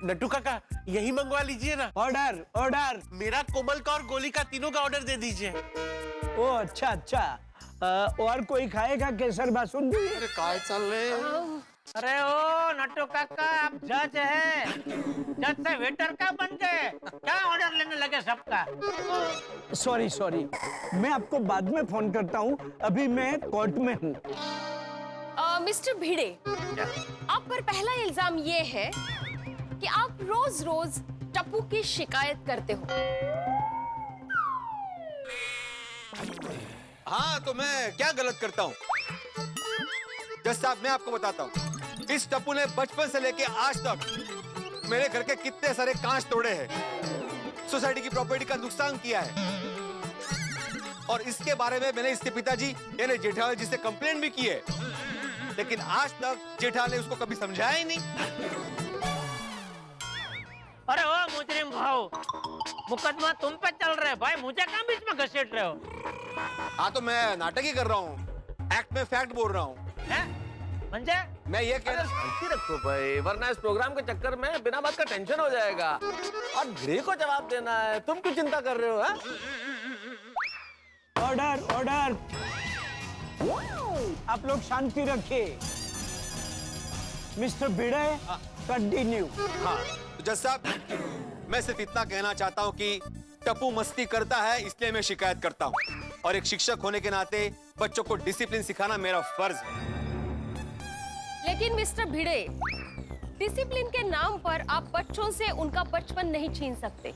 नट्टू काका यही मंगवा लीजिए ना। ऑर्डर। मेरा कोमल का और गोली का तीनों का ऑर्डर दे दीजिए। ओ अच्छा। और कोई खाएगा केसर बासुंदी? अरे काय चल रहे? अरे ओ नट्टू काका, आप जज है, जज से वेटर का बन गए, क्या ऑर्डर लेने लगे सबका? सॉरी, मैं आपको बाद में फोन करता हूँ, अभी मैं कोर्ट में हूँ। मिस्टर भिड़े, आप पर पहला इल्जाम ये है कि आप रोज टप्पू की शिकायत करते हो। हाँ तो मैं क्या गलत करता हूँ? जज साहब मैं आपको बताता हूँ, इस टप्पू ने बचपन से लेके आज तक मेरे घर के कितने सारे कांच तोड़े हैं, सोसाइटी की प्रॉपर्टी का नुकसान किया है, और इसके बारे में मैंने इसके पिताजी यानी जेठालाल जी से कंप्लेंट भी की है, लेकिन आज तक जेठालाल ने उसको कभी समझाया ही नहीं। अरे ओ मुजरिम भाऊ, मुकदमा तुम पे चल रहा है भाई, मुझे कहाँ बीच में घसीट रहे हो? हाँ तो मैं नाटक ही कर रहा हूँ, एक्ट में फैक्ट बोल रहा हूँ। मंजे? मैं ये कह रहा हूँ शांति रखो भाई, वरना इस प्रोग्राम के चक्कर में बिना बात का टेंशन हो जाएगा, और भिड़े को जवाब देना है। तुम क्यों चिंता कर रहे हो? ऑर्डर। आप लोग शांति रखिए। मिस्टर भिड़े, कंटिन्यू। हाँ तो जज साहब, मैं सिर्फ इतना कहना चाहता हूँ कि टप्पू मस्ती करता है, इसलिए मैं शिकायत करता हूँ, और एक शिक्षक होने के नाते बच्चों को डिसिप्लिन सिखाना मेरा फर्ज है। लेकिन मिस्टर भिड़े, डिसिप्लिन के नाम पर आप बच्चों से उनका बचपन नहीं छीन सकते।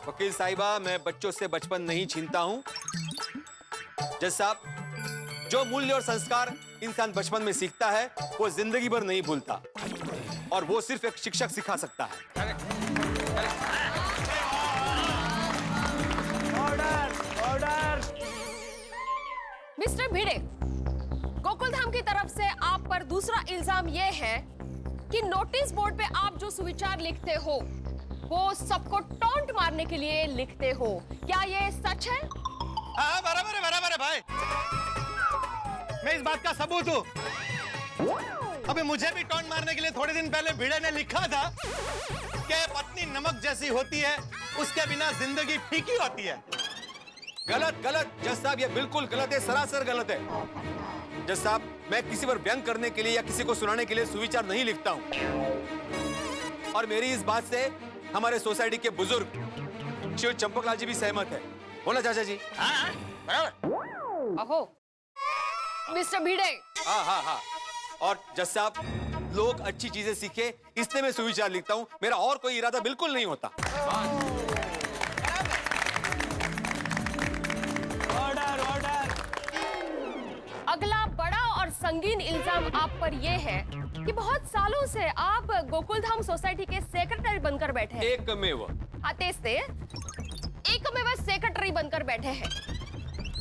वकील साहिबा, मैं बच्चों से बचपन नहीं छीनता हूँ। जज साहब, जो मूल्य और संस्कार इंसान बचपन में सीखता है वो जिंदगी भर नहीं भूलता, और वो सिर्फ एक शिक्षक सिखा सकता है। ऑर्डर। मिस्टर भिड़े, गोकुलधाम की तरफ से आप पर दूसरा इल्जाम ये है कि नोटिस बोर्ड पे आप जो सुविचार लिखते हो वो सबको टॉन्ट मारने के लिए लिखते हो, क्या ये सच है? हाँ बराबर है भाई। मैं इस बात का सबूत हूँ। अबे मुझे भी टॉन्ट मारने के लिए थोड़े दिन पहले भिड़े ने लिखा था कि पत्नी नमक जैसी होती है, उसके बिना जिंदगी फीकी होती है। गलत गलत जज साहब, ये बिल्कुल गलत है, सरासर गलत है। जज साहब, मैं किसी पर व्यंग करने के लिए या किसी को सुनाने के लिए सुविचार नहीं लिखता हूँ। और मेरी इस बात से हमारे सोसाइटी के बुजुर्ग शिव चंपकलाल जी भी सहमत है। बोला चाचा जी? हाँ, बराबर। अहो मिस्टर भिड़े। हाँ हाँ हाँ। और जज साहब, लोग अच्छी चीजें सीखे इसलिए मैं सुविचार लिखता हूँ, मेरा और कोई इरादा बिल्कुल नहीं होता। Order order. अगला बड़ा और संगीन इल्जाम आप पर यह है कि बहुत सालों से आप गोकुलधाम सोसाइटी के सेक्रेटरी बनकर बैठे हैं। एकमेव। आते से एकमेव सेक्रेटरी बनकर बैठे हैं।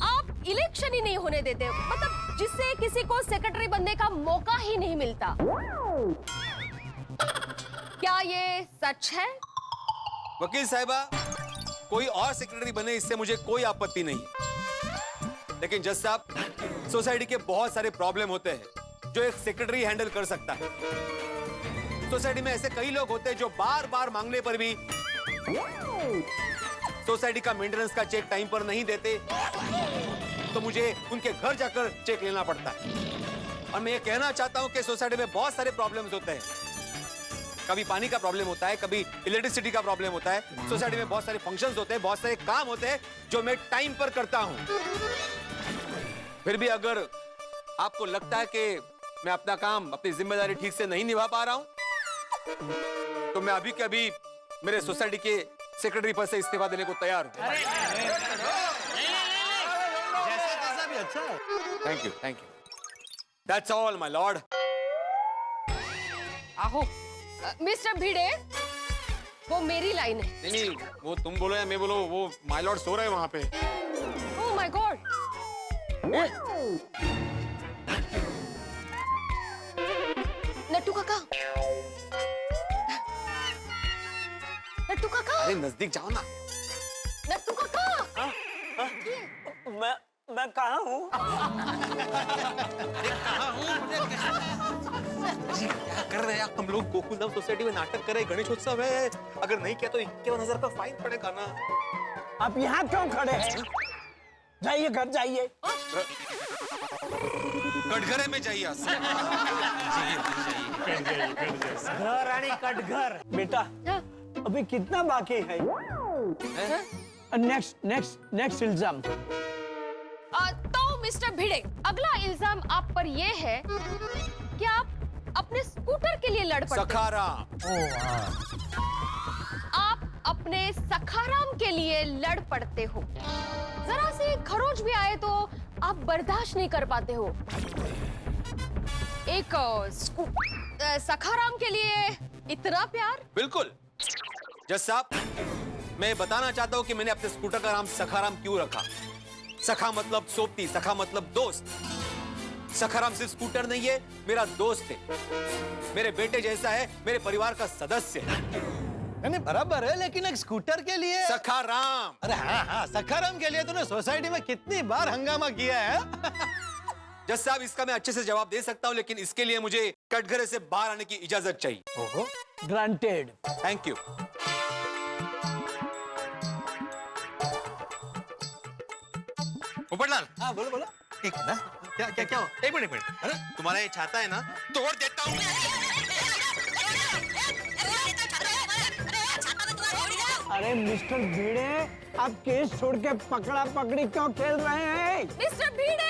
आप इलेक्शन ही नहीं होने देते, मतलब जिससे किसी को सेक्रेटरी बनने का मौका ही नहीं मिलता। क्या ये सच है? वकील साहिबा, कोई और सेक्रेटरी बने इससे मुझे कोई आपत्ति नहीं, लेकिन जज साहब, सोसाइटी के बहुत सारे प्रॉब्लम होते हैं जो एक सेक्रेटरी हैंडल कर सकता है। सोसाइटी में ऐसे कई लोग होते हैं जो बार बार मांगने पर भी सोसाइटी का मेंटेनेंस का चेक टाइम पर नहीं देते, तो मुझे उनके घर जाकर चेक लेना पड़ता है। और मैं ये कहना चाहता हूं कि सोसाइटी में बहुत सारे प्रॉब्लम्स होते हैं। कभी पानी का प्रॉब्लम होता है, कभी इलेक्ट्रिसिटी का प्रॉब्लम होता है। सोसाइटी में बहुत सारे फंक्शंस होते हैं, बहुत सारे काम होते हैं जो मैं टाइम पर करता हूं। फिर भी अगर आपको लगता है कि मैं अपना काम, अपनी जिम्मेदारी ठीक से नहीं निभा पा रहा हूं, तो मैं अभी के अभी मेरे सोसाइटी के सेक्रेटरी पद से इस्तीफा देने को तैयार हूं। जैसा तैसा भी अच्छा है। Thank you, thank you. That's all my Lord. आहो मिस्टर भिड़े, वो मेरी लाइन है। नहीं, वो तुम बोलो या मैं बोलो, वो माय लॉर्ड सो रहे हैं वहां पे। Oh my God. नट्टू काका, नट्टू काका। अरे नजदीक जाओ ना। नट्टू काका। मैं कहाँ हूँ? क्या कर रहे हैं आप? हम लोग गोकुलधाम सोसाइटी में नाटक कर रहे हैं, गणेशोत्सव है। अगर नहीं किया तो 51,000 का फाइन पड़ेगा ना। आप यहाँ क्यों खड़े हैं? जाइए घर जाइए। कटघरे में जाइए। घर रानी कटघर। बेटा अभी कितना बाकी है? नेक्स्ट इल्जाम। तो मिस्टर भिड़े, अगला इल्जाम आप पर यह है कि आप अपने स्कूटर के लिए लड़ पड़ते। सखाराम। आप अपने सखाराम के लिए लड़ पड़ते हो। जरा सी खरोच भी आए तो आप बर्दाश्त नहीं कर पाते हो। एक सखाराम के लिए इतना प्यार? बिल्कुल जज साहब, मैं बताना चाहता हूं कि मैंने अपने स्कूटर का नाम सखाराम क्यों रखा। सखा मतलब सोबती, सखा मतलब दोस्त। सखाराम सिर्फ स्कूटर नहीं है, मेरा दोस्त है, मेरे बेटे जैसा है, मेरे परिवार का सदस्य है। नहीं बराबर है, लेकिन एक स्कूटर के लिए सखाराम। अरे हाँ हाँ, सखाराम के लिए तूने सोसाइटी में कितनी बार हंगामा किया है। जज साहब, इसका मैं अच्छे से जवाब दे सकता हूं, लेकिन इसके लिए मुझे कटघरे से बाहर आने की इजाजत चाहिए। ओहो, ग्रांटेड। Thank you. पोपटलाल। हाँ बोलो बोलो। एक ना, क्या क्या क्या हो? एक मिनट। अरे तुम्हारा ये छाता है ना, तोड़ देता हूँ। अरे मिस्टर भिड़े, आप केस छोड़ के पकड़ा पकड़ी क्यों खेल रहे हैं? मिस्टर भिड़े!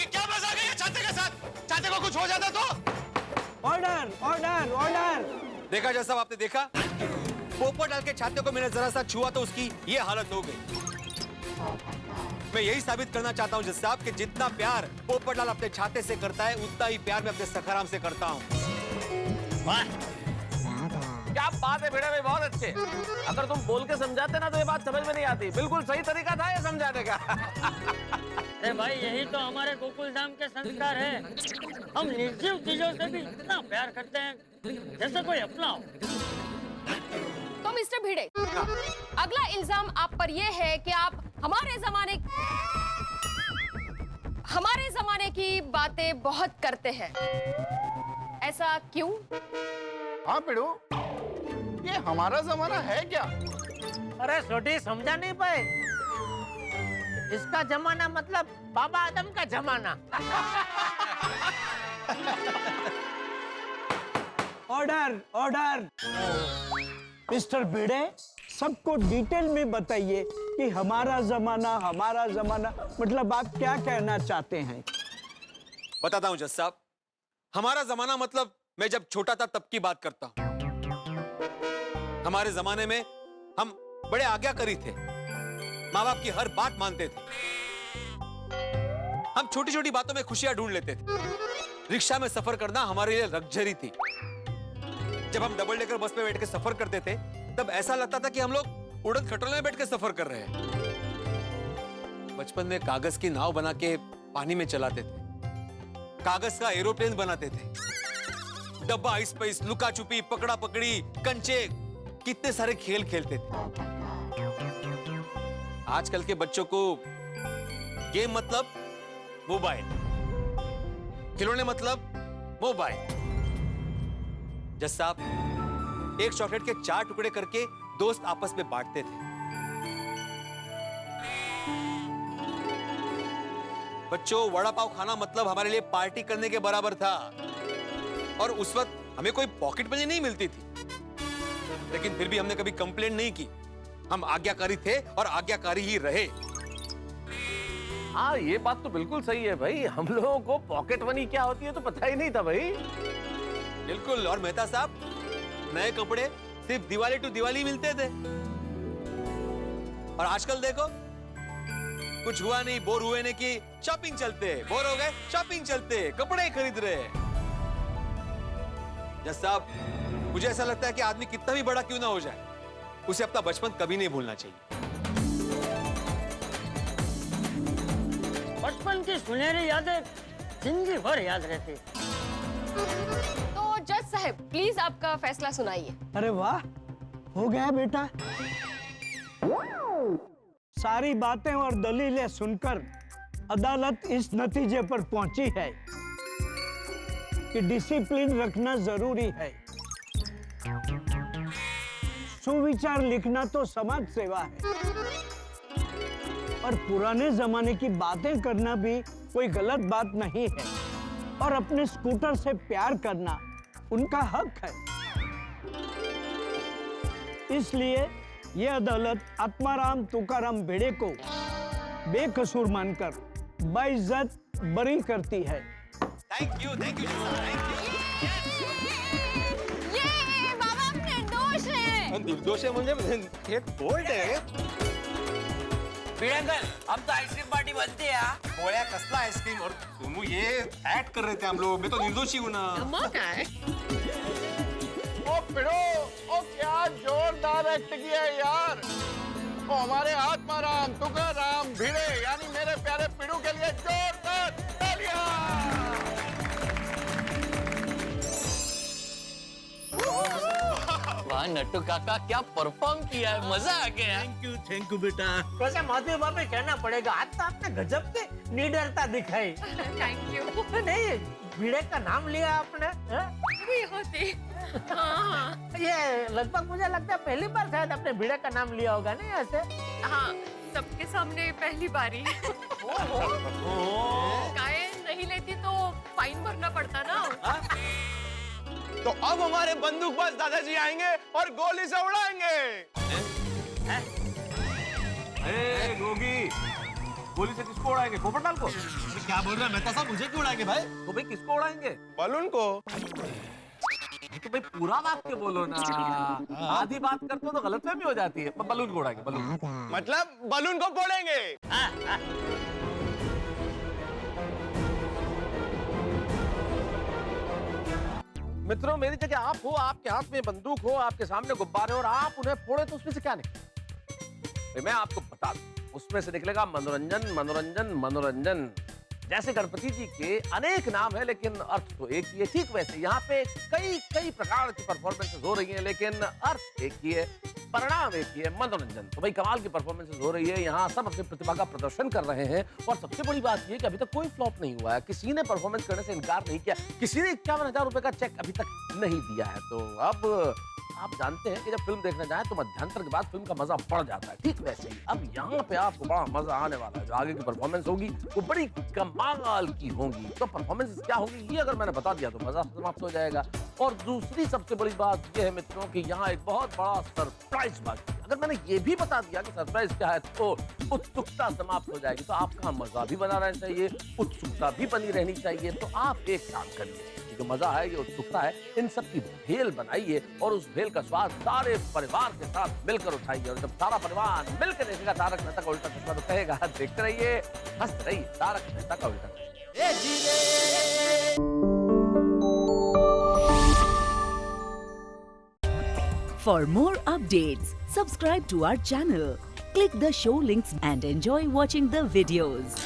क्या मजाक है ये छाते के साथ? छाते को कुछ हो जाता तो? Order order order. देखा जज साहब, आपने देखा? पोपटलाल के छाते को मैंने जरा सा छुआ तो उसकी ये हालत हो गई। मैं यही साबित करना चाहता हूं जज साहब कि जितना प्यार पोपटलाल अपने छाते से करता है, उतना ही प्यार मैं अपने सखाराम से करता हूं। क्या बात है भिड़े भाई, बहुत अच्छे। अगर तुम बोल के समझाते ना तो ये बात समझ में नहीं आती। बिल्कुल सही तरीका था ये समझाने का। अरे भाई, यही तो हमारे गोकुलधाम के संस्कार है। हम निर्जीव चीजों से भी इतना प्यार करते हैं जैसे कोई अपना हो। तो मिस्टर भिड़े, अगला इल्जाम आप पर यह है कि आप हमारे जमाने की बातें बहुत करते हैं। ऐसा क्यों? हाँ पिड़ू, ये हमारा जमाना है क्या? अरे छोटी समझा नहीं पाए? इसका जमाना मतलब बाबा आदम का जमाना। Order order. मिस्टर भिड़े, सबको डिटेल में बताइए कि हमारा जमाना मतलब आप क्या कहना चाहते हैं? बताता हूं जज साहब, हमारा जमाना मतलब मैं जब छोटा था तब की बात करता हूं। हमारे जमाने में हम बड़े आज्ञाकारी थे, माँ बाप की हर बात मानते थे। हम छोटी छोटी बातों में खुशियां ढूंढ लेते थे। रिक्शा में सफर करना हमारे लिए लग्जरी थी। जब हम डबल डेकर बस में बैठ के सफर करते थे तब ऐसा लगता था कि हम लोग उड़न खटोले में बैठ के सफर कर रहे हैं। बचपन में कागज की नाव बना के पानी में चलाते थे, कागज का एरोप्लेन बनाते थे, डब्बा आइस पाइस, लुका छुपी, पकड़ा पकड़ी, कंचे, कितने सारे खेल खेलते थे। आजकल के बच्चों को गेम मतलब मोबाइल, खिलौने मतलब मोबाइल। जज साहब, एक चॉकलेट के 4 टुकड़े करके दोस्त आपस में बांटते थे। बच्चों, वड़ा पाव खाना मतलब हमारे लिए पार्टी करने के बराबर था। और उस वक्त हमें कोई पॉकेट मनी नहीं मिलती थी, लेकिन फिर भी हमने कभी कंप्लेंट नहीं की। हम आज्ञाकारी थे और आज्ञाकारी ही रहे। हाँ, ये बात तो बिल्कुल सही है भाई। हम लोगों को पॉकेट मनी क्या होती है तो पता ही नहीं था भाई। बिल्कुल। और मेहता साहब, नए कपड़े सिर्फ दिवाली टू दिवाली मिलते थे। और आजकल देखो, कुछ हुआ नहीं, बोर हुए नहीं कि शॉपिंग चलते, बोर हो गए शॉपिंग चलते, कपड़े खरीद रहे। जज साहब, मुझे ऐसा लगता है कि आदमी कितना भी बड़ा क्यों ना हो जाए, उसे अपना बचपन कभी नहीं भूलना चाहिए। बचपन की सुनहरी यादें जिंदगी भर याद रहती। तो जज साहब, प्लीज आपका फैसला सुनाइए। अरे वाह, हो गया बेटा। सारी बातें और दलीलें सुनकर अदालत इस नतीजे पर पहुंची है कि डिसिप्लिन रखना जरूरी है। सुविचार लिखना तो समाज सेवा है, और पुराने जमाने की बातें करना भी कोई गलत बात नहीं है। और अपने स्कूटर से प्यार करना उनका हक है। इसलिए ये अदालत आत्माराम तुकाराम भिड़े को बेकसूर मानकर बाइज्जत बरी करती है। Thank you, thank you. ये बाबा आप निर्दोष हैं। निर्दोष है म्हणजे हे बोल्ड आहे। भिड़े अंकल, अब तो आइसक्रीम पार्टी बनती है। गोळ्या कसला आइसक्रीम? और तुम ये ऐड कर रहे थे हम लोग, मैं तो निर्दोषी हूं ना। ओ पिड़ो, ओ क्या जोरदार एक्ट किया है यार। ओ हमारे आत्माराम तुकाराम भिड़े यानी मेरे प्यारे पिड़ू के लिए जोरदार तालियां। वाह नट्टू काका, क्या परफॉर्म किया है, मजा आ गया। थैंक यू बेटा। वैसे माधवी भाभी कहना पड़ेगा, आज तो आपने गजब की निडरता दिखाई। Thank you. नहीं, भिड़े का नाम लिया आपने? भी होती। हाँ। ये लगभग मुझे लगता है पहली बार शायद आपने भिड़े का नाम लिया होगा नहीं ऐसे? हाँ, सबके सामने पहली बारी। गाय नहीं लेती तो फाइन भरना पड़ता ना। तो अब हमारे बंदूकबाज दादाजी आएंगे और गोली से उड़ाएंगे। अरे गोगी, गोली से किसको उड़ाएंगे? पोपटलाल को? क्या बोल रहे हैं मेहता साहब? मुझे क्यों उड़ाएंगे भाई? तो भाई किसको उड़ाएंगे? बलून को। तो भाई पूरा वाक्य बोलो ना। आधी बात करते हो तो गलतफहमी हो जाती है। बलून को उड़ाएंगे, बलून। मतलब बलून को फोड़ेंगे। मित्रों, मेरी जगह आप हो, आपके हाथ में बंदूक हो, आपके सामने गुब्बारे और आप उन्हें फोड़े तो उसमें से क्या निकले? मैं आपको बता दूं, उसमें से निकलेगा मनोरंजन, मनोरंजन, मनोरंजन। जैसे गणपति जी के अनेक नाम है लेकिन अर्थ तो एक ही है। ठीक वैसे यहाँ पे कई कई प्रकार की परफॉर्मेंसेस हो रही हैं लेकिन अर्थ एक ही है। परिणाम एक ही है, मनोरंजन। तो भाई कमाल की परफॉर्मेंसेस हो रही है, यहाँ सब अपनी प्रतिभा का प्रदर्शन कर रहे हैं और सबसे बड़ी बात ये कि अभी तक कोई फ्लॉप नहीं हुआ है, किसी ने परफॉर्मेंस करने से इनकार नहीं किया, किसी ने 51,000 रुपए का चेक अभी तक नहीं दिया है। तो अब आप जानते हैं कि जब फिल्म देखने जाएं तो मध्यांतर के बाद फिल्म का मजा बढ़ जाता है, ठीक वैसे ही अब यहाँ पे आपको बड़ा मजा आने वाला है। जो आगे की परफॉर्मेंस होगी वो बड़ी कमाल की होगी। तो परफॉर्मेंस क्या होगी ये अगर मैंने बता दिया तो मजा समाप्त हो जाएगा। और दूसरी सबसे बड़ी बात यह है मित्रों कि यहाँ एक बहुत बड़ा सरप्राइज बाकी है। अगर मैंने ये भी बता दिया कि सरप्राइज क्या है तो उत्सुकता समाप्त हो जाएगी। तो आपका मजा भी बना रहना चाहिए, उत्सुकता भी बनी रहनी चाहिए। तो आप एक काम करिए, जो मजा है, ये उत्सुकता है, इन सब की भेल बनाइए और उस भेल का स्वाद सारे परिवार के साथ मिलकर उठाइए। और जब सारा परिवार मिलकर देखेगा तारक मेहता का उल्टा चश्मा तो कहेगा देखते रहिए, हंसते रहिए, तारक मेहता का उल्टा चश्मा। For more updates, subscribe to our channel, click the show links and enjoy watching the videos.